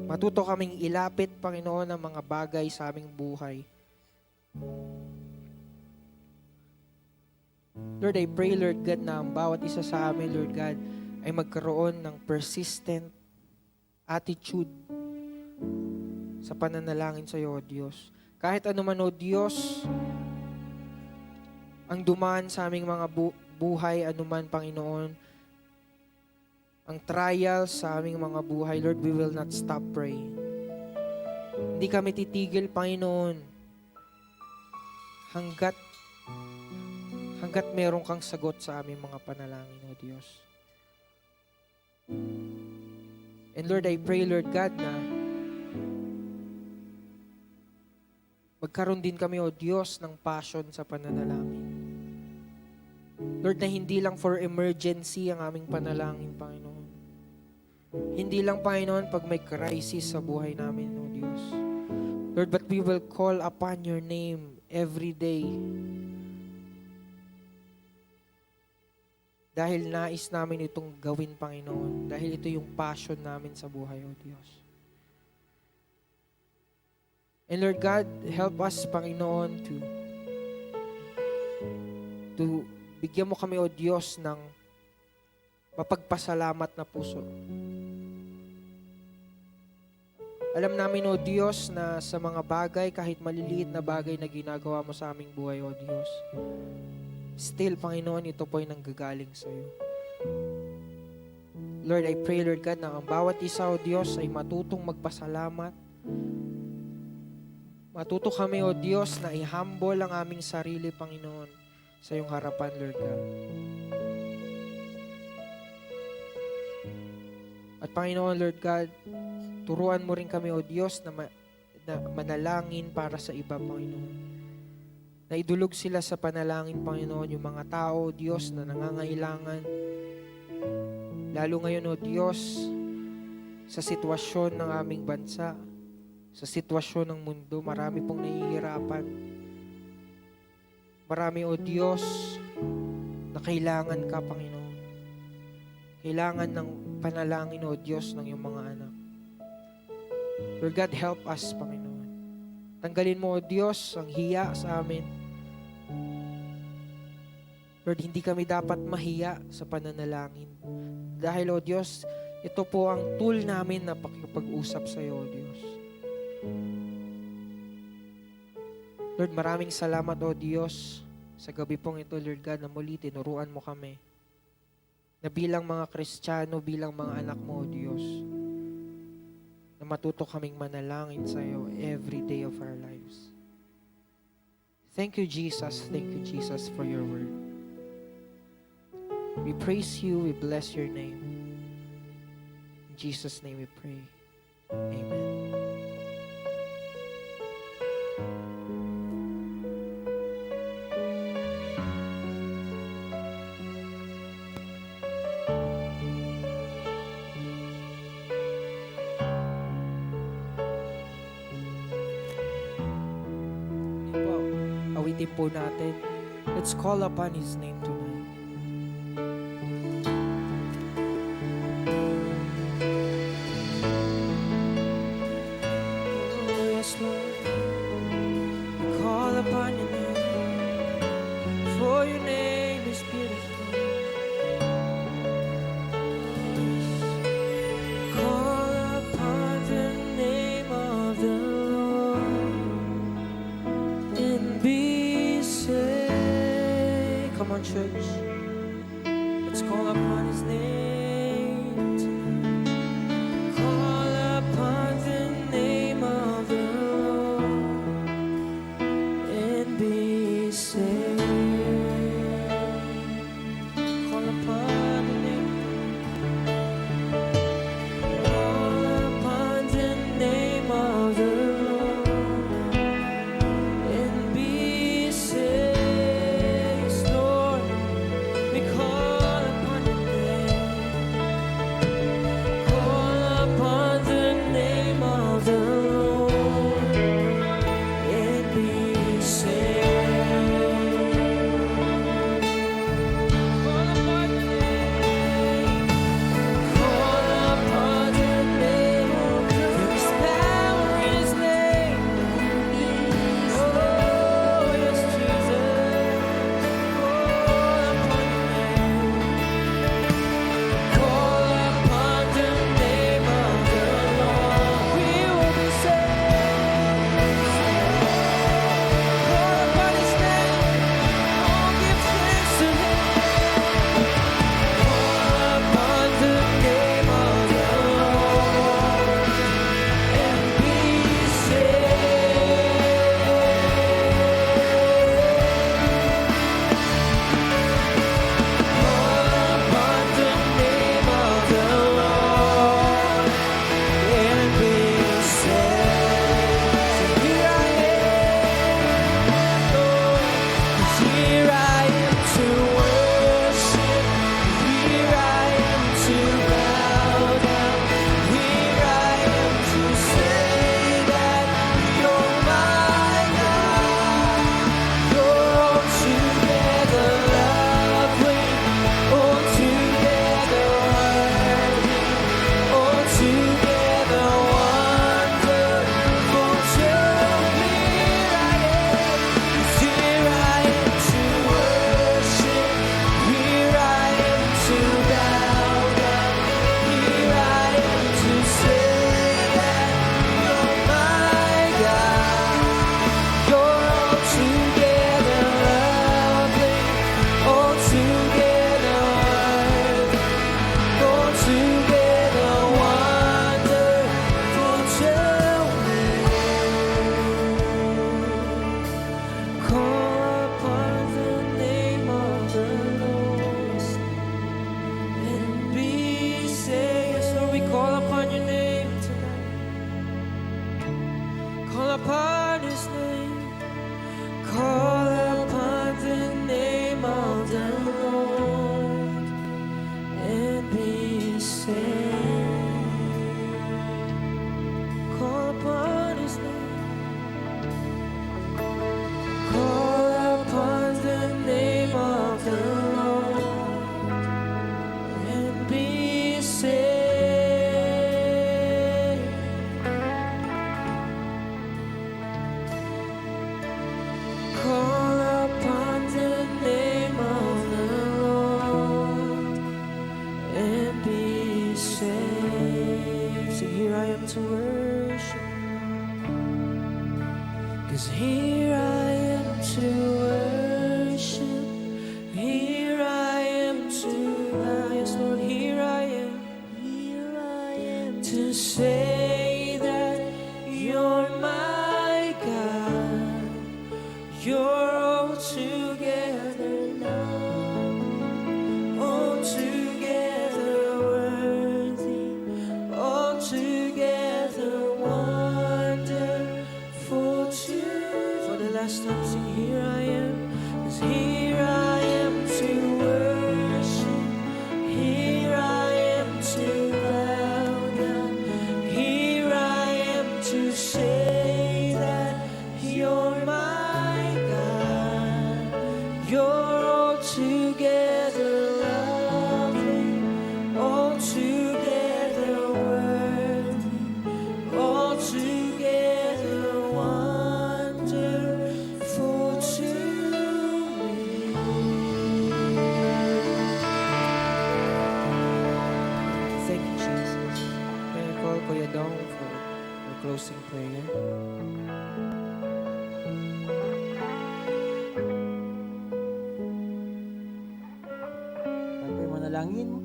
Matuto kaming ilapit, Panginoon, ang mga bagay sa aming buhay. Lord, I pray, Lord God, na ang bawat isa sa amin, Lord God, ay magkaroon ng persistent attitude sa pananalangin sa iyo, O Diyos. Kahit anuman, O Diyos, ang dumaan sa aming mga buhay, anuman, Panginoon, ang trials sa aming mga buhay, Lord, we will not stop praying. Hindi kami titigil, Panginoon, hanggat meron kang sagot sa aming mga panalangin, O Diyos. And Lord, I pray, Lord God, na magkaroon din kami, O Diyos, ng passion sa pananalangin. Lord, na hindi lang for emergency ang aming panalangin, Panginoon. Hindi lang, Panginoon, pag may crisis sa buhay namin, O Diyos. Lord, but we will call upon your name every day. Dahil nais namin itong gawin, Panginoon. Dahil ito yung passion namin sa buhay, O Diyos. And Lord God, help us, Panginoon, to bigyan mo kami, O Diyos, ng mapagpasalamat na puso. Alam namin, O Diyos, na sa mga bagay, kahit maliliit na bagay na ginagawa mo sa aming buhay, O Diyos, still, Panginoon, ito po ay nanggagaling sa iyo. Lord, I pray, Lord God, na ang bawat isa, O Diyos, ay matutong magpasalamat. Matuto kami, O Diyos, na i-humble ang aming sarili, Panginoon, sa iyong harapan, Lord God. At Panginoon, Lord God, turuan mo rin kami, O Diyos, na manalangin para sa iba, Panginoon. Na idulog sila sa panalangin, Panginoon, yung mga tao, Diyos, na nangangailangan. Lalo ngayon, O Diyos, sa sitwasyon ng aming bansa, sa sitwasyon ng mundo, marami pong nahihirapan. Marami, O Diyos, na kailangan ka, Panginoon. Kailangan ng panalangin, O Diyos, ng iyong mga anak. Lord God, help us, Panginoon. Tanggalin mo, O Diyos, ang hiya sa amin. Lord, hindi kami dapat mahiya sa pananalangin. Dahil, O Diyos, ito po ang tool namin na pakipag-usap sa iyo, O Diyos. Lord, maraming salamat, O Diyos, sa gabi pong ito, Lord God, na muli tinuruan mo kami na bilang mga Kristiyano, bilang mga anak mo, O Diyos, na matuto kaming manalangin sa iyo every day of our lives. Thank you, Jesus. Thank you, Jesus, for your word. We praise you. We bless your name. In Jesus' name we pray. Amen. sarili po natin. Let's call upon His name tonight. Oh, yes, Lord. We call upon Your name, for Your name is beautiful. Call upon the name of the Lord and be saved. Come on, church. Let's call upon His name tonight. Call upon the name of the Lord and be saved. Call upon the name. Call upon the name of the Lord and be saved. Yes, Lord, we call upon Your name. together lovely, all together worthy, all together wonderful to me. Thank you, Jesus. May I call Kuya Dong for the closing prayer? Tayo'y manalangin.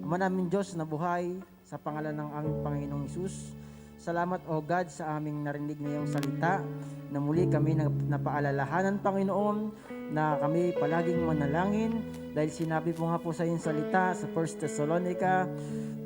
Ama namin Diyos na buhay, sa pangalan ng aming Panginoong Hesus, salamat o God sa aming narinig ngayong salita na muli kami napaalalahanan, Panginoon, na kami palaging manalangin dahil sinabi po nga po sa iyong salita sa 1 Thessalonica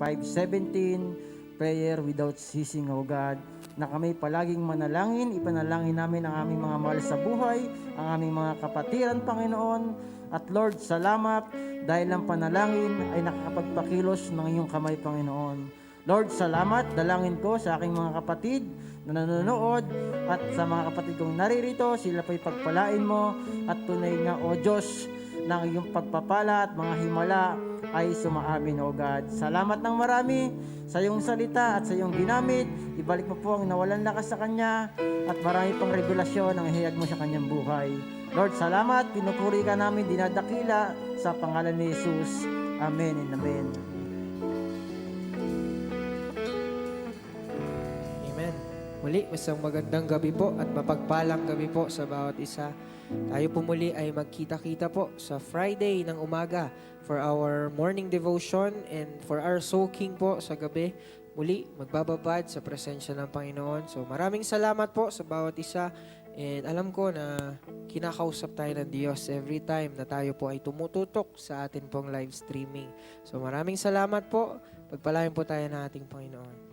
5:17, prayer without ceasing, O God, na kami palaging manalangin, ipanalangin namin ang aming mga mahal sa buhay, ang aming mga kapatiran, Panginoon. At Lord, salamat dahil ang panalangin ay nakakapagpakilos ng iyong kamay, Panginoon. Lord, salamat, dalangin ko sa aking mga kapatid na nanonood at sa mga kapatid kong naririto, sila pa'y pagpalain mo at tunay nga, O Diyos, ng iyong pagpapala at mga himala ay sumaamin, O God. Salamat ng marami sa iyong salita at sa iyong ginamit. Ibalik mo po ang nawalan lakas sa Kanya at marami pang revelasyon ang ihayag mo sa Kanyang buhay. Lord, salamat, pinupuri ka namin, dinadakila sa pangalan ni Jesus. Amen and amen. Amen. Muli, isang magandang gabi po at mapagpalang gabi po sa bawat isa. Tayo po muli ay magkita-kita po sa Friday ng umaga for our morning devotion and for our soaking po sa gabi. Muli, magbababad sa presensya ng Panginoon. So maraming salamat po sa bawat isa. And alam ko na kinakausap tayo ng Diyos every time na tayo po ay tumututok sa atin pong live streaming. So maraming salamat po. Pagpalain po tayo ng ating Panginoon.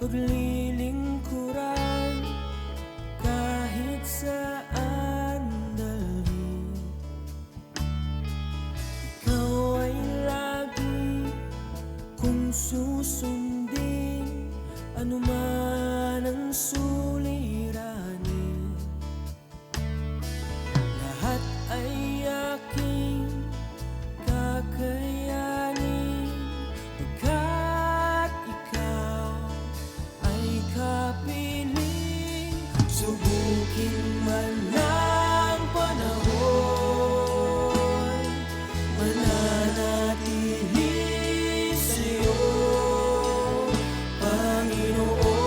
paglilingkuran kahit saan dalhin. Ikaw ay lagi kong susundin, anuman ang suliranin. Lahat ay aking kakayanin, pagkat ikaw ay kapiling. Subukin man ng panahon, mananatili sa'yo, Panginoon.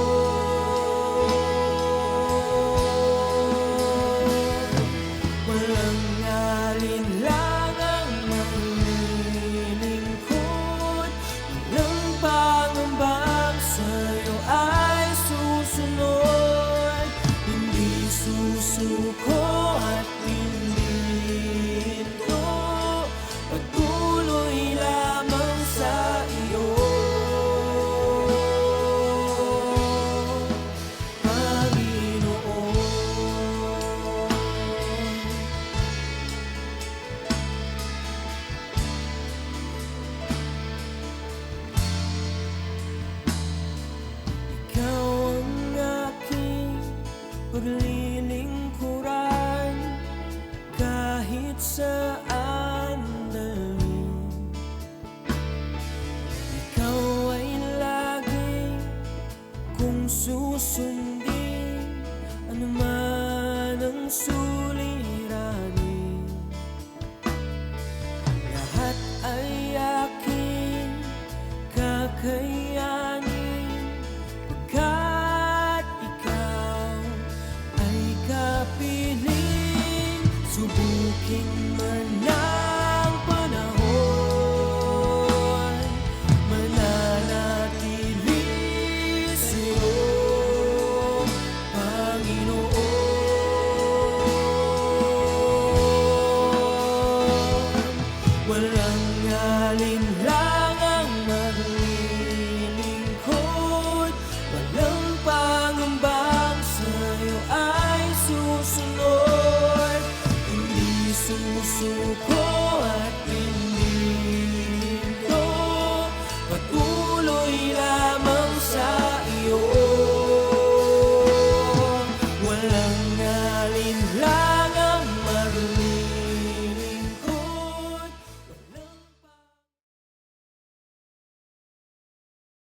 alinlangan